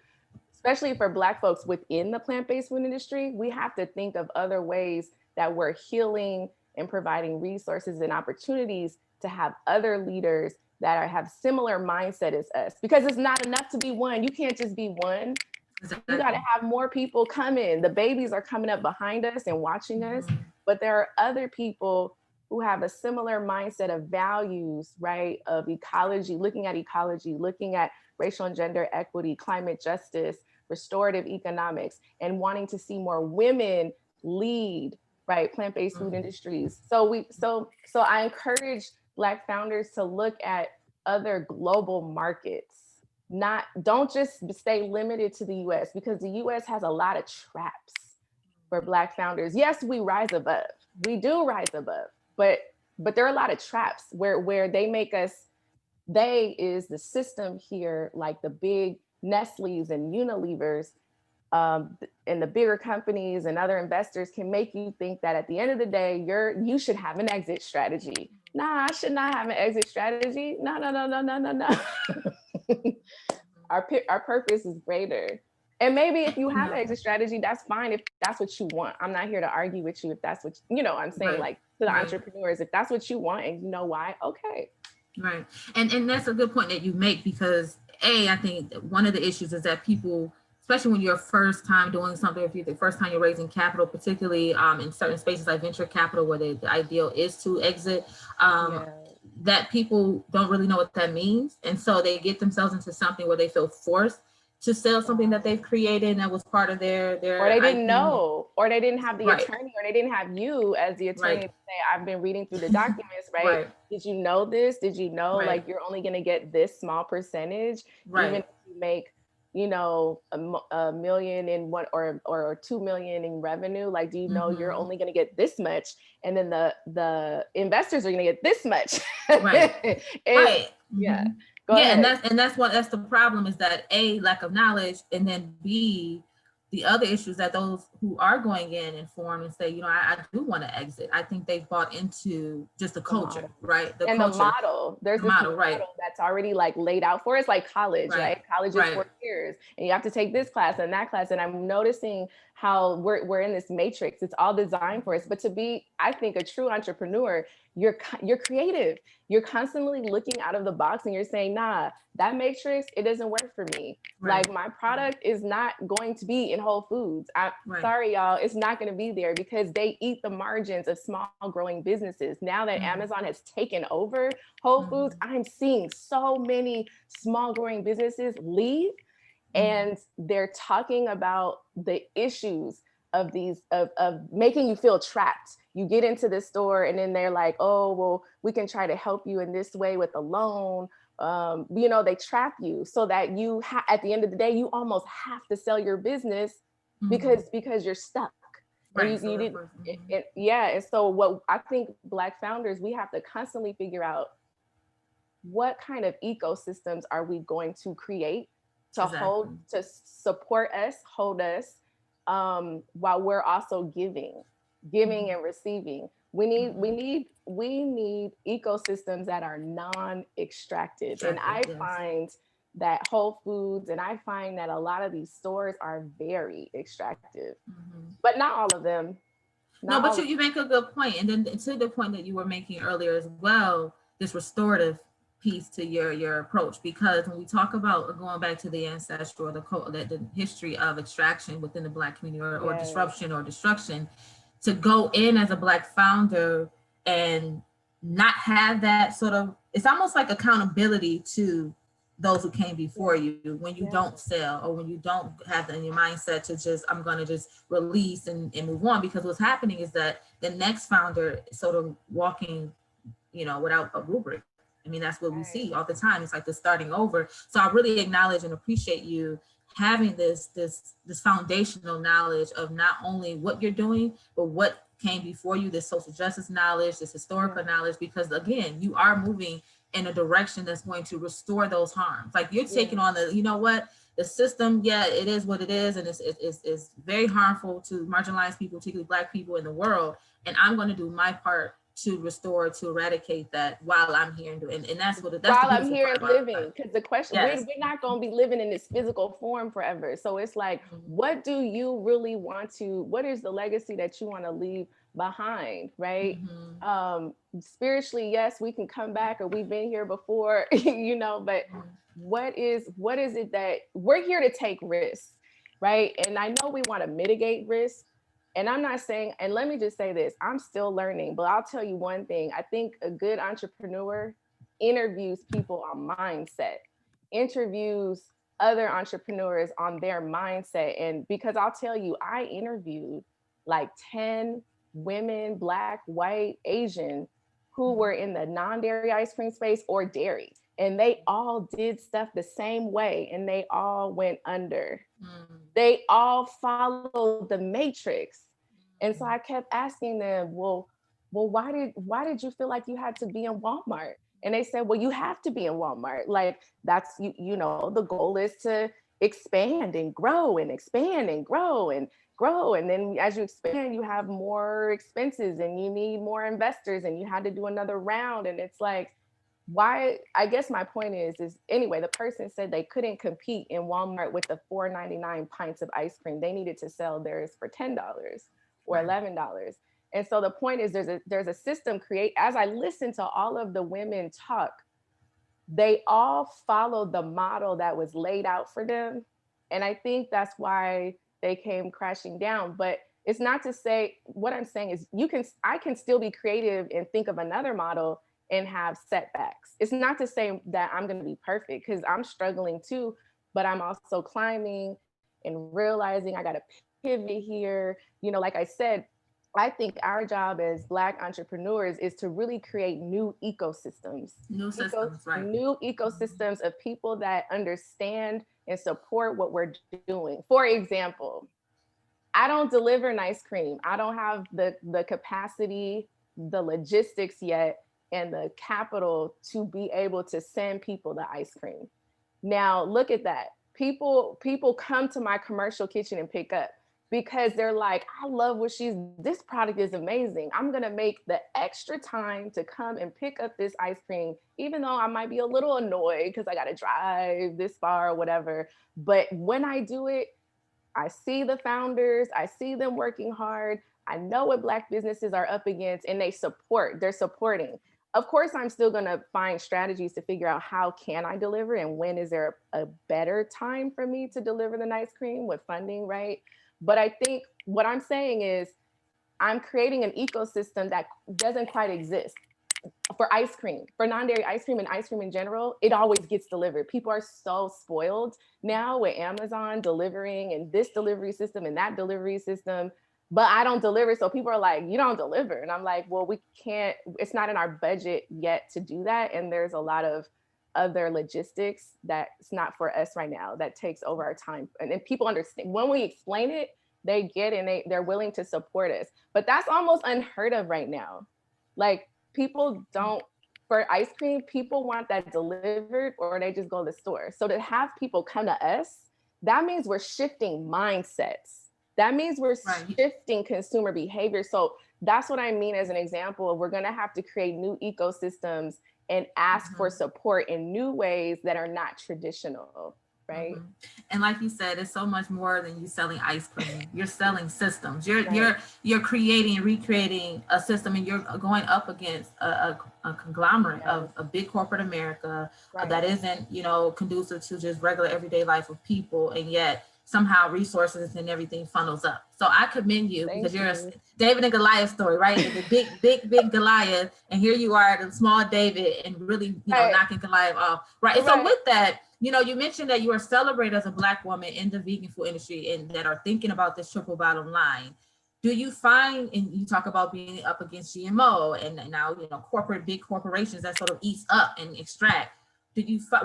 Speaker 2: especially for Black folks within the plant-based food industry, we have to think of other ways that we're healing and providing resources and opportunities to have other leaders that have similar mindset as us. Because it's not enough to be one. You can't just be one. You got to have more people coming. The babies are coming up behind us and watching us, but there are other people who have a similar mindset of values, right? Of ecology, looking at racial and gender equity, climate justice, restorative economics, and wanting to see more women lead, right, plant-based food industries. So I encourage Black founders to look at other global markets. Don't just stay limited to the US, because the US has a lot of traps for Black founders. Yes, we rise above. We do rise above, but there are a lot of traps where they make us, they is the system here, like the big Nestle's and Unilevers, and the bigger companies and other investors can make you think that at the end of the day, you should have an exit strategy. Nah, I should not have an exit strategy. No. Our purpose is greater. And maybe if you have an exit strategy, that's fine if that's what you want. I'm not here to argue with you if that's what I'm saying, like to the entrepreneurs, if that's what you want and you know why, okay.
Speaker 1: Right. And that's a good point that you make, because I think one of the issues is that people, especially when you're first time doing something, if you're the first time you're raising capital, particularly in certain spaces like venture capital, where the ideal is to exit, that people don't really know what that means. And so they get themselves into something where they feel forced to sell something that they've created and that was part of their
Speaker 2: or they didn't know, or they didn't have the
Speaker 1: right.
Speaker 2: attorney, or they didn't have you as the attorney
Speaker 1: right.
Speaker 2: to say, I've been reading through the documents, right?
Speaker 1: right.
Speaker 2: Did you know this? Did you know
Speaker 1: right.
Speaker 2: like you're only going to get this small percentage,
Speaker 1: right.
Speaker 2: even if you make, you know, a million in what, or 2 million in revenue? Like, do you know you're only going to get this much, and then the investors are going to get this much?
Speaker 1: Right.
Speaker 2: right. Yeah. Go ahead.
Speaker 1: And that's the problem, is that A, lack of knowledge, and then B, the other issues that those who are going in inform and say, you know, I do want to exit. I think they've bought into just the culture, right?
Speaker 2: The model. There's this model that's already like laid out for us, like college, right? College is 4 years, and you have to take this class and that class. And I'm noticing how we're in this matrix. It's all designed for us. But to be, I think, a true entrepreneur, you're creative. You're constantly looking out of the box, and you're saying, nah, that matrix, it doesn't work for me.
Speaker 1: Right.
Speaker 2: Like, my product is not going to be in Whole Foods. Sorry, y'all, it's not going to be there, because they eat the margins of small growing businesses. Now that Amazon has taken over Whole Foods, I'm seeing so many small growing businesses leave, and they're talking about the issues of these of making you feel trapped. You get into the store, and then they're like, oh, well, we can try to help you in this way with a loan. They trap you so that you at the end of the day, you almost have to sell your business because you're stuck.
Speaker 1: Right.
Speaker 2: And so what I think Black founders, we have to constantly figure out, what kind of ecosystems are we going to create to to support us, hold us, while we're also giving and receiving. We need ecosystems that are non-extracted. And I find that Whole Foods, and I find that a lot of these stores are very extractive, but not all of them.
Speaker 1: No, but you make a good point. And then to the point that you were making earlier as well, this restorative piece to your approach, because when we talk about going back to the ancestral or the history of extraction within the Black community, or disruption or destruction, to go in as a Black founder and not have that sort of, it's almost like accountability to those who came before you when you don't sell, or when you don't have in your mindset to just, I'm going to just release and move on. Because what's happening is that the next founder is sort of walking, without a rubric. I mean, that's what we see all the time. It's like the starting over. So I really acknowledge and appreciate you having this foundational knowledge of not only what you're doing, but what came before you, this social justice knowledge, this historical knowledge, because again, you are moving in a direction that's going to restore those harms. Like, you're taking on the system, it is what it is. And it's very harmful to marginalized people, particularly Black people in the world. And I'm going to do my part to restore, to eradicate that while I'm here and that's what that's
Speaker 2: while I'm here and living. Because the question, we're not going to be living in this physical form forever. So it's like, what do you really want to, what is the legacy that you want to leave behind, right? Spiritually, yes, we can come back, or we've been here before, but what is it that we're here to take risks, right? And I know we want to mitigate risk. And I'm not saying, and let me just say this, I'm still learning, but I'll tell you one thing. I think a good entrepreneur interviews people on mindset, interviews other entrepreneurs on their mindset. And because I'll tell you, I interviewed like 10 women, Black, white, Asian, who were in the non-dairy ice cream space or dairy. And they all did stuff the same way, and they all went under. They all followed the matrix. And so I kept asking them, well, why did you feel like you had to be in Walmart? And they said, well, you have to be in Walmart. Like, that's, the goal is to expand and grow and expand and grow and grow. And then as you expand, you have more expenses and you need more investors, and you had to do another round. And it's like, why? I guess my point is anyway, the person said they couldn't compete in Walmart with the $4.99 pints of ice cream. They needed to sell theirs for $10 or $11. And so the point is, there's a system as I listen to all of the women talk, they all followed the model that was laid out for them. And I think that's why they came crashing down. But it's not to say, what I'm saying is I can still be creative and think of another model and have setbacks. It's not to say that I'm going to be perfect, because I'm struggling too, but I'm also climbing and realizing I got to pivot here. Like I said, I think our job as Black entrepreneurs is to really create new ecosystems. New ecosystems of people that understand and support what we're doing. For example, I don't deliver an ice cream. I don't have the capacity, the logistics yet, and the capital to be able to send people the ice cream. Now, look at that. People come to my commercial kitchen and pick up. because they're like, I love this product is amazing. I'm going to make the extra time to come and pick up this ice cream, even though I might be a little annoyed because I got to drive this far or whatever. But when I do it, I see the founders, I see them working hard. I know what Black businesses are up against, and they're supporting. Of course, I'm still going to find strategies to figure out how can I deliver and when is there a better time for me to deliver the ice cream with funding, right? But I think what I'm saying is I'm creating an ecosystem that doesn't quite exist. For ice cream, for non-dairy ice cream and ice cream in general, it always gets delivered. People are so spoiled now with Amazon delivering and this delivery system and that delivery system, but I don't deliver. So people are like, you don't deliver. And I'm like, well, we can't, it's not in our budget yet to do that. And there's a lot of other logistics that's not for us right now that takes over our time. And then people understand when we explain it, they get and they're willing to support us. But that's almost unheard of right now. Like, people don't, for ice cream, people want that delivered or they just go to the store. So to have people come to us, that means we're shifting mindsets. That means we're shifting consumer behavior. So that's what I mean as an example of we're going to have to create new ecosystems and ask for support in new ways that are not traditional. Right.
Speaker 1: And like you said, it's so much more than you selling ice cream. You're selling systems. You're creating, recreating a system, and you're going up against a conglomerate of a big corporate America that isn't, conducive to just regular everyday life of people, and yet somehow resources and everything funnels up. So I commend you because you're a David and Goliath story, right? The big Goliath, and here you are, the small David, and really, knocking Goliath off. Right. So with that, you mentioned that you are celebrated as a Black woman in the vegan food industry and that are thinking about this triple bottom line. Do you find, and you talk about being up against GMO and now, big corporations that sort of eats up and extract.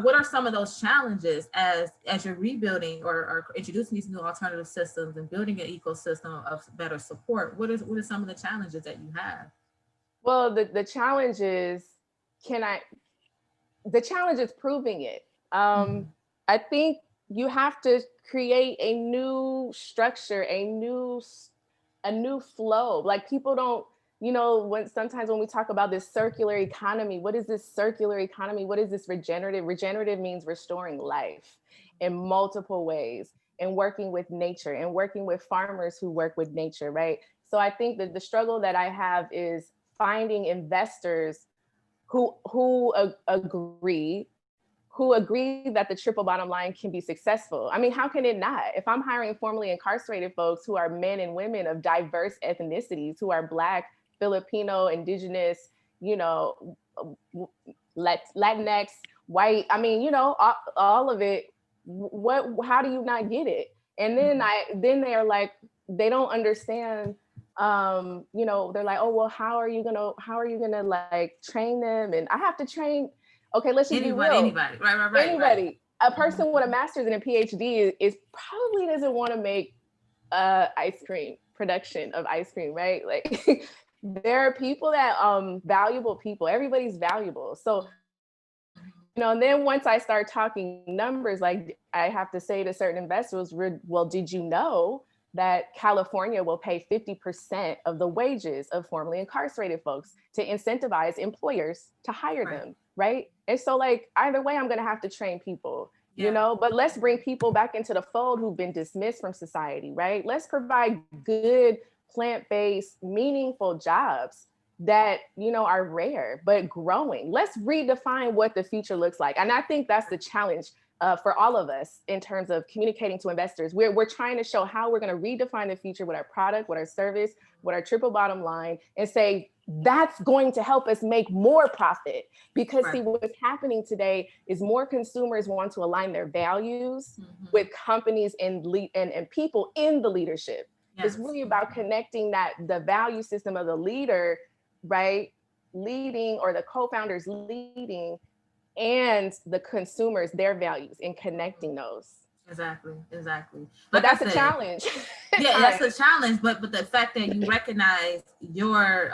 Speaker 1: What are some of those challenges as you're rebuilding or introducing these new alternative systems and building an ecosystem of better support? What are some of the challenges that you have?
Speaker 2: Well, the challenge is, the challenge is proving it. I think you have to create a new structure, a new flow. Like, people don't, sometimes when we talk about this circular economy, what is this circular economy? What is this regenerative? Regenerative means restoring life in multiple ways and working with nature and working with farmers who work with nature, right? So I think that the struggle that I have is finding investors who agree that the triple bottom line can be successful. I mean, how can it not? If I'm hiring formerly incarcerated folks who are men and women of diverse ethnicities, who are Black, Filipino, Indigenous, Latinx, white, I mean, all of it, how do you not get it? And then they're like, they don't understand, they're like, oh, well, how are you gonna like train them? And I have to train. Okay, let's just be real.
Speaker 1: Anybody, right.
Speaker 2: Anybody. A person with a master's and a PhD is probably doesn't want to make ice cream production of ice cream, right? Like, there are people that valuable people. Everybody's valuable. So, and then once I start talking numbers, like, I have to say to certain investors, well, did you know that California will pay 50% of the wages of formerly incarcerated folks to incentivize employers to hire them, right? And so, like, either way, I'm going to have to train people, but let's bring people back into the fold who've been dismissed from society, right? Let's provide good, plant-based, meaningful jobs that, are rare, but growing. Let's redefine what the future looks like. And I think that's the challenge for all of us in terms of communicating to investors. We're trying to show how we're going to redefine the future with our product, with our service, with our triple bottom line, and say that's going to help us make more profit. Because see, what's happening today is more consumers want to align their values with companies and people in the leadership. It's really about connecting the value system of the leader, right? Leading, or the co-founders leading, and the consumers, their values, and connecting those.
Speaker 1: Exactly.
Speaker 2: But that's a challenge.
Speaker 1: Yeah, that's a challenge. But the fact that you recognize your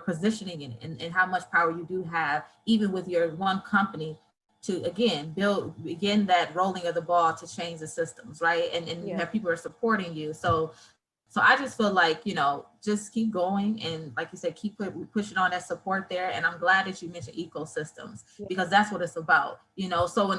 Speaker 1: positioning and how much power you do have, even with your one company, to again begin that rolling of the ball to change the systems, right? And you
Speaker 2: Yeah.
Speaker 1: have people who are supporting you. So I just feel like, just keep going. And like you said, keep pushing on that support there. And I'm glad that you mentioned ecosystems,
Speaker 2: Yeah.
Speaker 1: because that's what it's about, So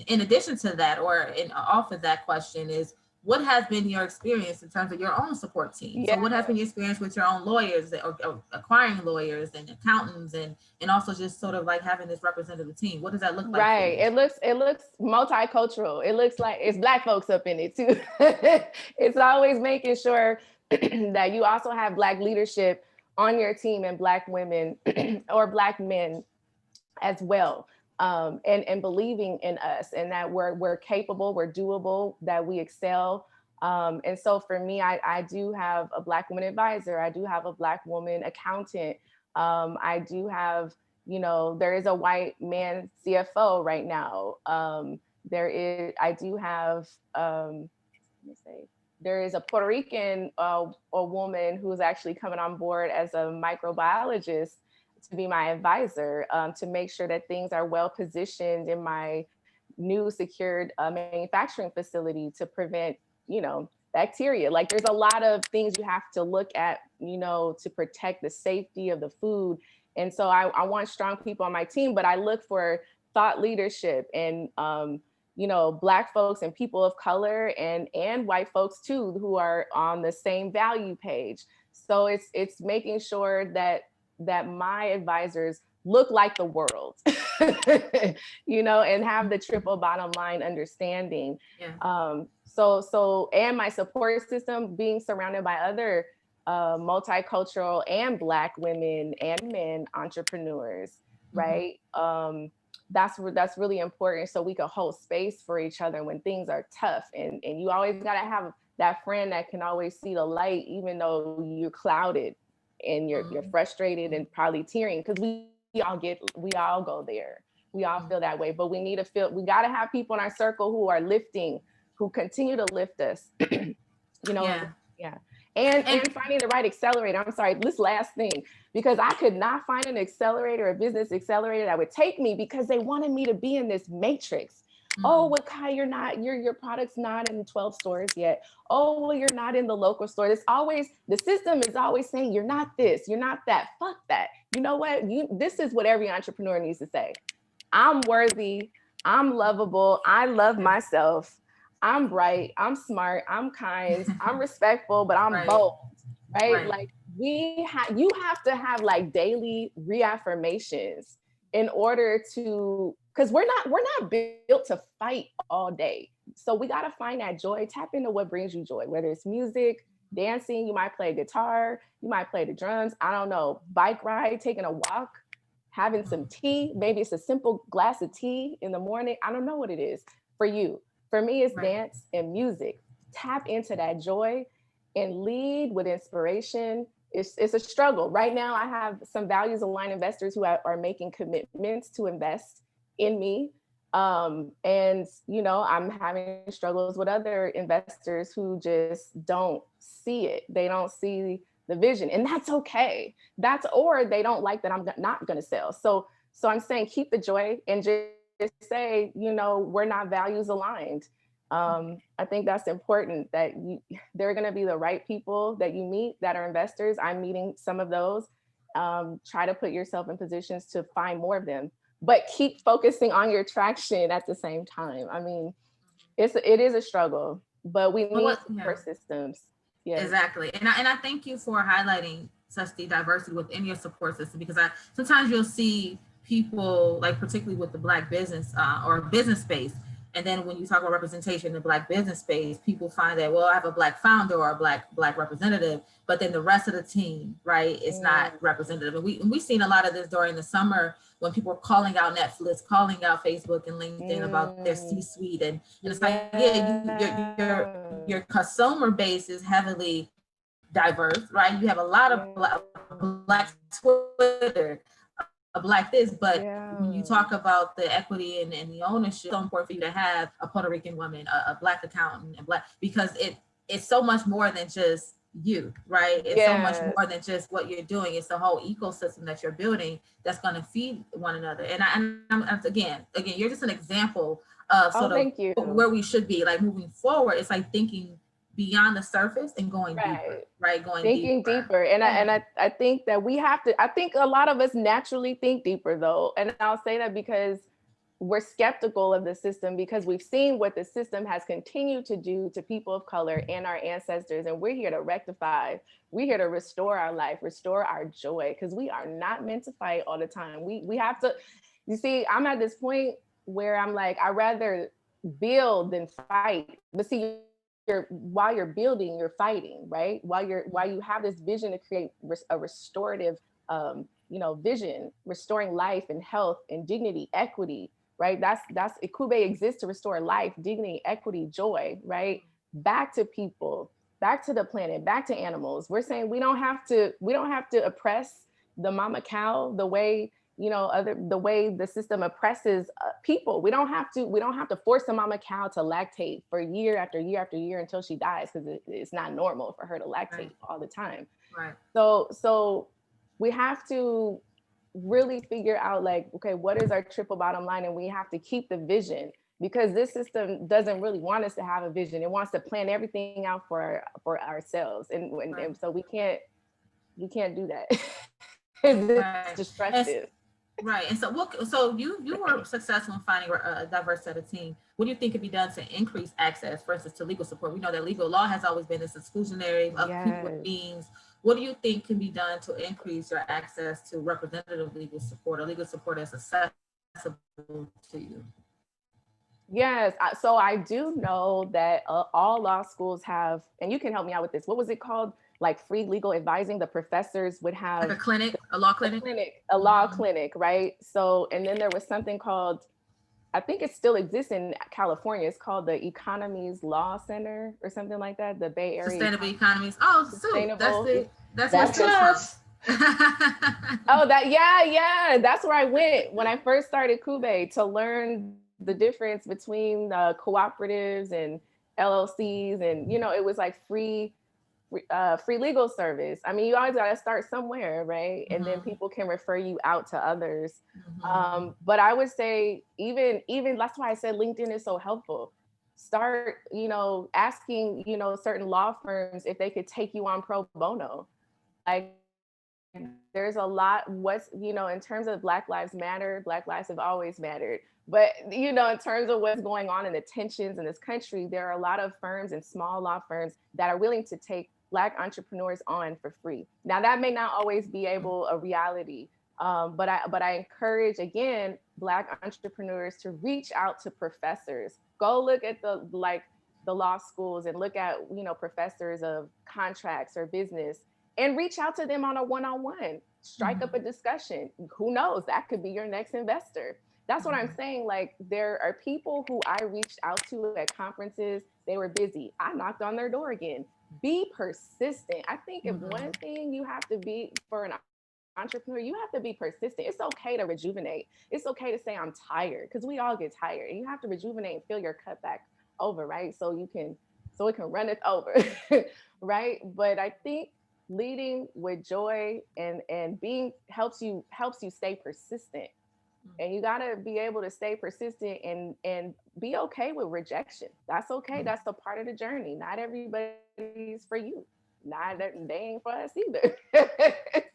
Speaker 1: in addition to that, or off of that question is, what has been your experience in terms of your own support team?
Speaker 2: Yeah.
Speaker 1: So what has been your experience with your own lawyers or acquiring lawyers and accountants and also just sort of like having this representative team? What does that look like for
Speaker 2: Right.
Speaker 1: you?
Speaker 2: It looks multicultural. It looks like it's Black folks up in it too. It's always making sure that you also have Black leadership on your team and Black women or Black men as well. And believing in us and that we're capable, we're doable, that we excel. And so for me, I do have a Black woman advisor. I do have a Black woman accountant. I do have, there is a white man CFO right now. I do have, let me say, there is a Puerto Rican a woman who's actually coming on board as a microbiologist to be my advisor, to make sure that things are well positioned in my new secured manufacturing facility to prevent, bacteria. Like there's a lot of things you have to look at, to protect the safety of the food. And so I want strong people on my team, but I look for thought leadership and Black folks and people of color and white folks too, who are on the same value page. So it's making sure that my advisors look like the world, and have the triple bottom line understanding.
Speaker 1: Yeah.
Speaker 2: And my support system being surrounded by other multicultural and Black women and men entrepreneurs, right? That's really important, so we can hold space for each other when things are tough. And you always got to have that friend that can always see the light, even though you're clouded and you're frustrated and probably tearing, because we all go there. We all feel that way, but we got to have people in our circle who are lifting, who continue to lift us.
Speaker 1: Yeah.
Speaker 2: Yeah. And finding the right accelerator. I'm sorry, this last thing, because I could not find an accelerator, a business accelerator that would take me, because they wanted me to be in this matrix. Oh, well, Kai, your product's not in 12 stores yet. Oh, well, you're not in the local store. The system is always saying you're not this, you're not that. Fuck that. You know what? This is what every entrepreneur needs to say. I'm worthy. I'm lovable. I love myself. I'm bright. I'm smart. I'm kind. I'm respectful, but I'm bold. Right? Like you have to have like daily reaffirmations in order to, because we're not built to fight all day. So we got to find that joy. Tap into what brings you joy, whether it's music, dancing. You might play guitar. You might play the drums. I don't know. Bike ride, taking a walk, having some tea. Maybe it's a simple glass of tea in the morning. I don't know what it is for you. For me, it's dance and music. Tap into that joy and lead with inspiration. It's a struggle. Right now, I have some values aligned investors who are making commitments to invest in me. And, I'm having struggles with other investors who just don't see it. They don't see the vision, and that's okay. Or they don't like that I'm not going to sell. So I'm saying keep the joy and just say, we're not values aligned. I think that's important, that there are going to be the right people that you meet that are investors. I'm meeting some of those. Try to put yourself in positions to find more of them, but keep focusing on your traction at the same time. I mean, it is a struggle, but we need support systems.
Speaker 1: Yes. Exactly. And I thank you for highlighting such the diversity within your support system, because sometimes you'll see people, like particularly with the Black business or business space. And then when you talk about representation in the Black business space, people find that, well, I have a Black founder or a Black representative, but then the rest of the team, right, is not representative. And we've seen a lot of this during the summer when people were calling out Netflix, calling out Facebook and LinkedIn about their C-suite. And it's like, your consumer base is heavily diverse, right? You have a lot of Black Twitter, a Black this, but when you talk about the equity and the ownership, it's so important for you to have a Puerto Rican woman, a Black accountant, and Black, because it's so much more than just you, right? It's so much
Speaker 2: Yeah.
Speaker 1: more than just what you're doing. It's the whole ecosystem that you're building that's going to feed one another. Again, you're just an example of
Speaker 2: Oh,
Speaker 1: sort of
Speaker 2: thank you.
Speaker 1: where we should be, like moving forward. It's like thinking beyond the surface and going deeper,
Speaker 2: Right.
Speaker 1: right? Going
Speaker 2: Thinking
Speaker 1: deeper.
Speaker 2: deeper. And
Speaker 1: Yeah.
Speaker 2: I think that we have to, I think a lot of us naturally think deeper though. And I'll say that because we're skeptical of the system, because we've seen what the system has continued to do to people of color and our ancestors. And we're here to rectify, we're here to restore our life, restore our joy, because we are not meant to fight all the time. We have to, you see, I'm at this point where I'm like, I rather build than fight. But see, while you're building, you're fighting, right? While you have this vision to create a restorative, vision, restoring life and health and dignity, equity, right? That's Ikube exists to restore life, dignity, equity, joy, right? Back to people, back to the planet, back to animals. We're saying we don't have to oppress the mama cow the way the way the system oppresses people. We don't have to force a mama cow to lactate for year after year after year until she dies, because it's not normal for her to lactate
Speaker 1: Right.
Speaker 2: all the time.
Speaker 1: Right.
Speaker 2: So we have to really figure out, like, okay, what is our triple bottom line? And we have to keep the vision, because this system doesn't really want us to have a vision. It wants to plan everything out for ourselves,
Speaker 1: Right.
Speaker 2: and so we can't do that. It's
Speaker 1: Right.
Speaker 2: destructive.
Speaker 1: Right. And so you were successful in finding a diverse set of team. What do you think could be done to increase access, for instance, to legal support? We know that legal law has always been this exclusionary of people with
Speaker 2: Yes.
Speaker 1: means. What do you think can be done to increase your access to representative legal support, or legal support that's accessible to you?
Speaker 2: Yes. So I do know that all law schools have, and you can help me out with this. What was it called? Like free legal advising. The professors would
Speaker 1: Like a
Speaker 2: have
Speaker 1: clinic, a law
Speaker 2: a
Speaker 1: clinic?
Speaker 2: clinic, a law
Speaker 1: Mhm.
Speaker 2: clinic, right? So, and then there was something called, I think it still exists in California. It's called the Economies Law Center or something like that. The Bay Area
Speaker 1: Sustainable economies. Oh, Sue,
Speaker 2: Sustainable.
Speaker 1: that's where
Speaker 2: That's
Speaker 3: That's
Speaker 1: Sue's
Speaker 2: it.
Speaker 1: from.
Speaker 3: us.
Speaker 2: Oh, yeah. That's where I went when I first started Kube, to learn the difference between cooperatives and LLCs, and it was like free legal service. I mean, you always got to start somewhere, right? And then
Speaker 1: Mhm.
Speaker 2: people can refer you out to others.
Speaker 1: Mhm.
Speaker 2: But I would say even that's why I said LinkedIn is so helpful. Start, asking, certain law firms if they could take you on pro bono. Like, there's a lot, in terms of Black Lives Matter, Black lives have always mattered. But, in terms of what's going on and the tensions in this country, there are a lot of firms and small law firms that are willing to take Black entrepreneurs on for free. Now, that may not always be a reality, but I encourage, again, Black entrepreneurs to reach out to professors. Go look at the law schools and look at professors of contracts or business, and reach out to them on a one-on-one. Strike up a discussion. Who knows? That could be your next investor. That's what I'm saying. Like, there are people who I reached out to at conferences. They were busy. I knocked on their door again. Be persistent. I think if one thing you have to be for an entrepreneur, you have to be persistent. It's okay to rejuvenate. It's okay to say I'm tired, because we all get tired, and you have to rejuvenate and fill your cup back over, right? So it can run it over, right? But I think leading with joy and being helps you stay persistent. And you got to be able to stay persistent and be okay with rejection. That's okay. That's a part of the journey. Not everybody's for you. Not that they ain't for us either.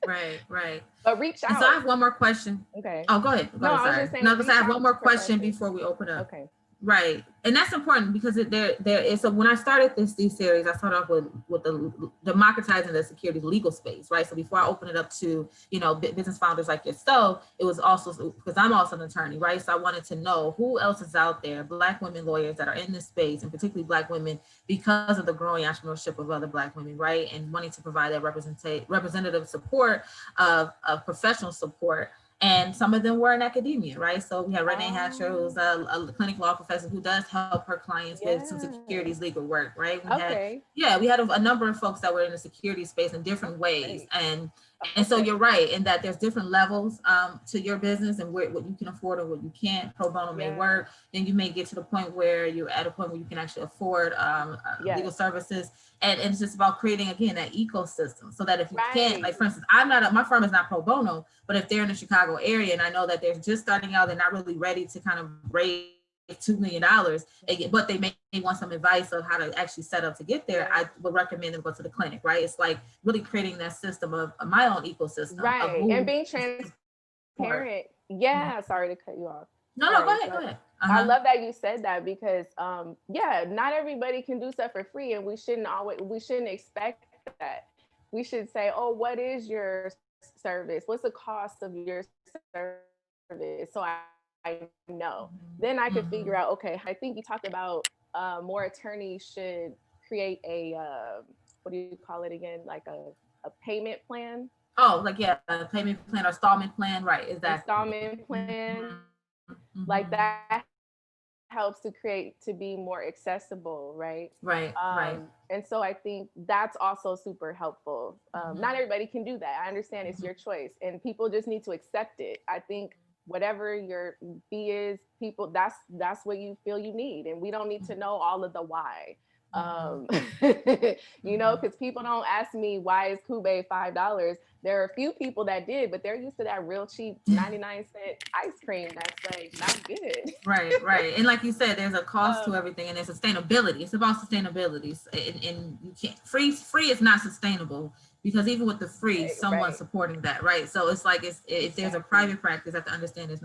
Speaker 1: Right, right.
Speaker 2: But reach
Speaker 1: And so I
Speaker 2: out.
Speaker 1: have one more question.
Speaker 2: Okay.
Speaker 1: Oh, go ahead. Go
Speaker 2: No,
Speaker 1: ahead.
Speaker 2: I was
Speaker 1: Sorry.
Speaker 2: just saying
Speaker 1: No, because I
Speaker 2: reach
Speaker 1: have one
Speaker 2: out
Speaker 1: more
Speaker 2: to
Speaker 1: question
Speaker 2: professors.
Speaker 1: before we open up.
Speaker 2: Okay.
Speaker 1: Right, and that's important because there is. So when I started these series, I started off with the democratizing the securities legal space, right? So before I open it up to business founders like yourself, it was also because I'm also an attorney, right? So I wanted to know who else is out there, Black women lawyers that are in this space, and particularly Black women, because of the growing entrepreneurship of other Black women, right? And wanting to provide that representative support of professional support. And some of them were in academia, right? So we had Renee Hatcher, who's a clinic law professor who does help her clients with some
Speaker 2: Yeah.
Speaker 1: securities legal work, right?
Speaker 2: Okay.
Speaker 1: We had a number of folks that were in the security space in different ways.
Speaker 2: Great.
Speaker 1: And And so you're right in that there's different levels to your business and what you can afford and what you can't. Pro bono may work. Then you may get to the point where you're at a point where you can actually afford legal services. And it's just about creating, again, that ecosystem so that if you can't, like, for instance, my firm is not pro bono, but if they're in the Chicago area and I know that they're just starting out, they're not really ready to kind of raise $2 million, but they may want some advice of how to actually set up to get there, I would recommend them go to the clinic, right? It's like really creating that system of my own ecosystem.
Speaker 2: Right, and being transparent. Yeah, sorry to cut you off.
Speaker 1: No, go ahead.
Speaker 2: I love that you said that because, not everybody can do stuff for free, and we shouldn't expect that. We should say, oh, what is your service? What's the cost of your service? So I know. Then I could figure out, okay, I think you talked about more attorneys should create a, what do you call it again? Like a payment plan.
Speaker 1: Oh, like, a payment plan or installment plan, right? Is that
Speaker 2: installment plan? Like that helps to be more accessible, right?
Speaker 1: Right.
Speaker 2: And so I think that's also super helpful. Not everybody can do that. I understand it's your choice, and people just need to accept it. I think whatever your fee is, people, that's what you feel you need, and we don't need to know all of the why. Because people don't ask me why is Kube $5. There are a few people that did, but they're used to that real cheap 99-cent ice cream that's like not good.
Speaker 1: Right. And like you said, there's a cost to everything, and there's sustainability. It's about sustainability, and you can't free is not sustainable, because even with the free, someone's supporting that, right? So it's like if there's a private practice, I have to understand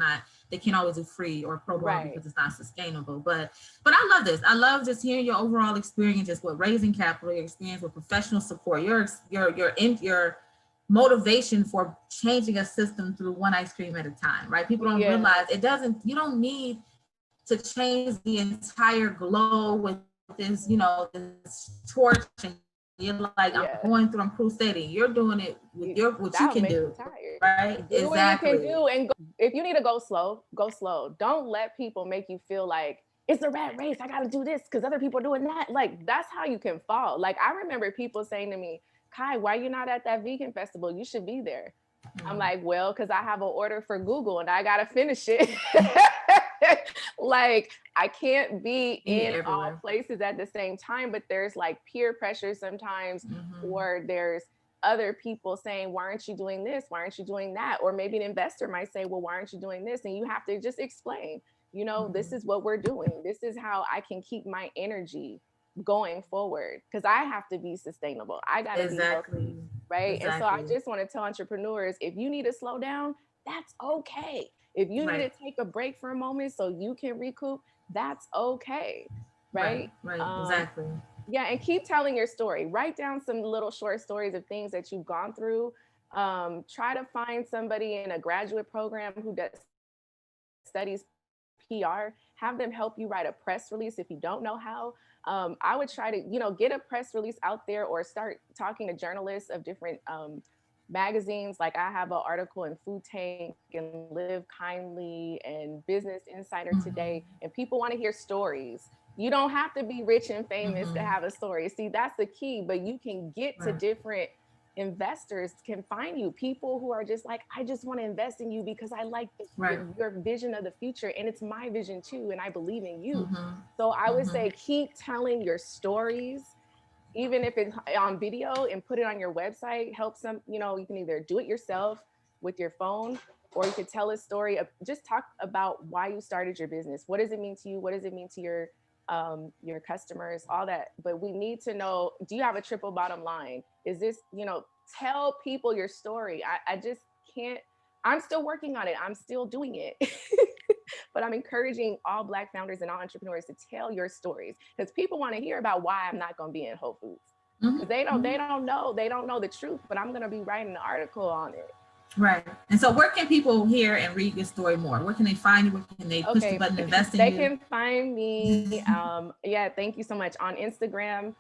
Speaker 1: they can't always do free or pro bono because it's not sustainable. But I love this. I love just hearing your overall experience, just with raising capital, your experience with professional support, your motivation for changing a system through one ice cream at a time, right? People don't realize you don't need to change the entire globe with this, this torch, and you're like, I'm crusading. You're doing it with what you can do, right?
Speaker 2: Do what you can do, and if you need to go slow, go slow. Don't let people make you feel like it's a rat race. I got to do this because other people are doing that. Like, that's how you can fall. Like, I remember people saying to me, Kai, why are you not at that vegan festival? You should be there. I'm like, well, because I have an order for Google and I got to finish it. Like, I can't be in all places at the same time, but there's like peer pressure sometimes, or there's other people saying, why aren't you doing this? Why aren't you doing that? Or maybe an investor might say, well, why aren't you doing this? And you have to just explain, this is what we're doing. This is how I can keep my energy going forward, because I have to be sustainable. I got to be healthy, right? And so I just want to tell entrepreneurs, if you need to slow down, that's okay. If you need to take a break for a moment so you can recoup, that's okay, right?
Speaker 1: Exactly.
Speaker 2: Yeah, and keep telling your story. Write down some little short stories of things that you've gone through. Try to find somebody in a graduate program who studies PR. Have them help you write a press release if you don't know how. I would try to, get a press release out there, or start talking to journalists of different magazines. Like, I have an article in Food Tank and Live Kindly and Business Insider today, and people want to hear stories. You don't have to be rich and famous to have a story. See, that's the key, but you can get to different investors, can find you, people who are just like, I just want to invest in you because I like your vision of the future, and it's my vision too, and I believe in you. So I would say keep telling your stories, even if it's on video, and put it on your website. Help some, you can either do it yourself with your phone, or you could tell a story of, just talk about why you started your business. What does it mean to you? What does it mean to your customers, all that. But we need to know, do you have a triple bottom line? Is this, tell people your story. I just can't, I'm still working on it. I'm still doing it. But I'm encouraging all Black founders and all entrepreneurs to tell your stories, because people want to hear about why I'm not going to be in Whole Foods. Because they don't know the truth, but I'm going to be writing an article on it.
Speaker 1: Right. And so where can people hear and read your story more? Where can they find you? Where can they push the button, invest in you?
Speaker 2: They can find me, thank you so much, on Instagram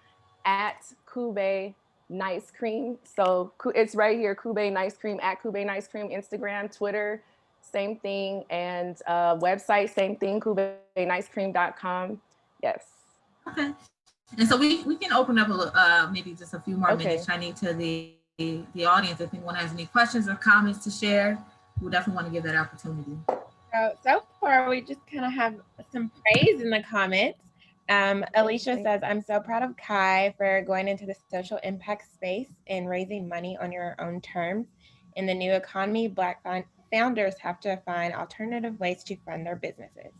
Speaker 2: at Kube Nice Cream. So it's right here, Kube Nice Cream, at Kube Nice Cream. Instagram, Twitter, same thing. And website, same thing, kubenicecream.com. Yes.
Speaker 1: Okay. And so we can open up maybe just a few more minutes, Shani, to the the audience, if anyone has any questions or comments to share, we definitely want to give that opportunity.
Speaker 3: So far, we just kind of have some praise in the comments. Alicia says, I'm so proud of Kai for going into the social impact space and raising money on your own terms. In the new economy, Black founders have to find alternative ways to fund their businesses.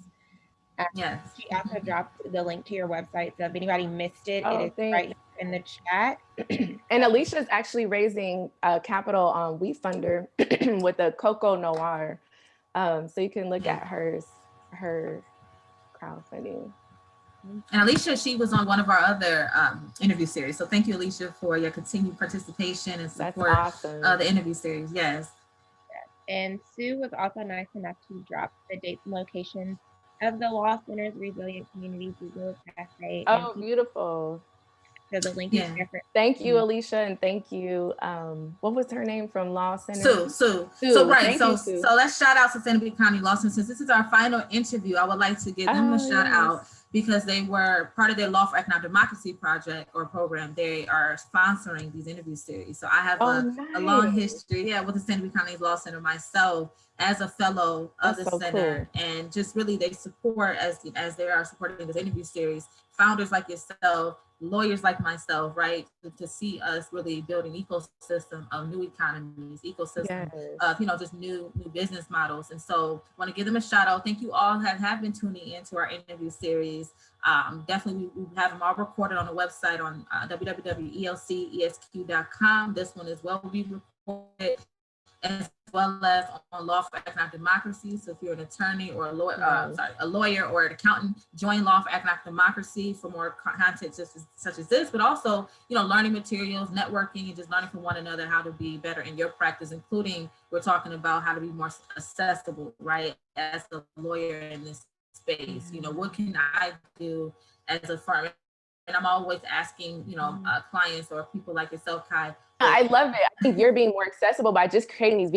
Speaker 1: Yes.
Speaker 3: She also dropped the link to your website, so if anybody missed it, it is right in the chat.
Speaker 2: And Alicia is actually raising capital on WeFunder with a Coco Noir. So you can look at her crowdfunding.
Speaker 1: And Alicia, she was on one of our other interview series. So thank you, Alicia, for your continued participation and support of the interview series. Yes.
Speaker 3: And Sue was also nice enough to drop the dates and locations of the Law Center's Resilient Communities Legal Cafe.
Speaker 2: Oh, beautiful.
Speaker 3: So the link is different.
Speaker 2: Thank you, Alicia, and thank you. What was her name from Law Center?
Speaker 1: Sue. So let's shout out Sustainability County Law Center. Since this is our final interview, I would like to give them a shout out because they were part of their Law for Economic Democracy project or program. They are sponsoring these interview series. So I have a long history, with the Sustainability County Law Center myself as a fellow of the center, and just really they support as they are supporting this interview series, founders like yourself, lawyers like myself, right, to see us really build an ecosystem of new economies, ecosystem of just new business models. And so I want to give them a shout out. Thank you all that have been tuning into our interview series. Definitely we have them all recorded on the website on www.elcesq.com. This one as well will be recorded, as well as on Law for Economic Democracy. So if you're an attorney or a lawyer or an accountant, join Law for Economic Democracy for more content such as this, but also, learning materials, networking, and just learning from one another how to be better in your practice, including we're talking about how to be more accessible, right? As a lawyer in this space, what can I do as a firm? And I'm always asking, clients or people like yourself, Kai.
Speaker 2: I love it. I think you're being more accessible by just creating these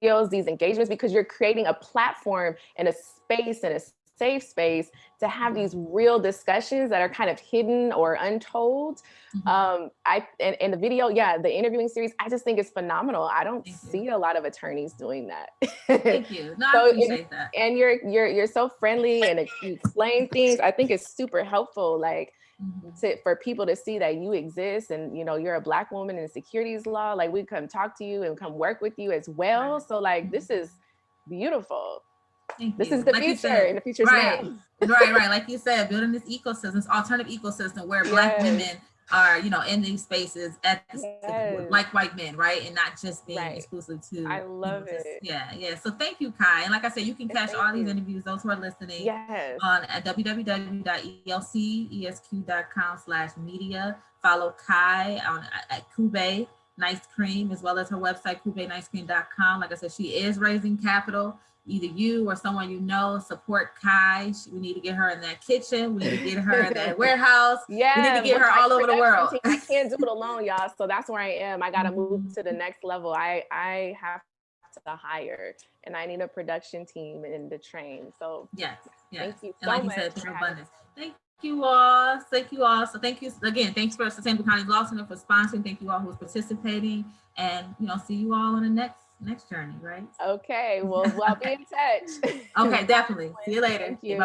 Speaker 2: videos, these engagements, because you're creating a platform and a space and a safe space to have these real discussions that are kind of hidden or untold. And the video, the interviewing series, I just think it's phenomenal. I don't see a lot of attorneys doing that.
Speaker 1: Thank you. No, I appreciate that.
Speaker 2: And you're so friendly and you explain things. I think it's super helpful. Like, for people to see that you exist and you're a Black woman in securities law, like we come talk to you and come work with you as well. So like this is beautiful. This is the future, and the future's now.
Speaker 1: Right. Like you said, building this ecosystem, this alternative ecosystem where Black women are, in these spaces like white men, right? And not just being exclusive to.
Speaker 2: I love it.
Speaker 1: So thank you, Kai. And like I said, you can catch all these interviews, those who are listening, on at www.elcesq.com/media. Follow Kai at Kube Nice Cream, as well as her website, kubenicecream.com. Like I said, she is raising capital. Either you or someone support Kai. We need to get her in that kitchen. We need to get her in that warehouse. We need to get her all over the world.
Speaker 2: I can't do it alone, y'all. So that's where I am. I got to move to the next level. I have to hire, and I need a production team and to train. So thank you so much.
Speaker 1: You said, abundance. Thank you all. So thank you again. Thanks for Sustainable County Law Center for sponsoring. Thank you all who's participating, and see you all on the next journey, right?
Speaker 2: Okay, well, I'll be in touch.
Speaker 1: Okay, definitely. See you later.
Speaker 2: Thank you.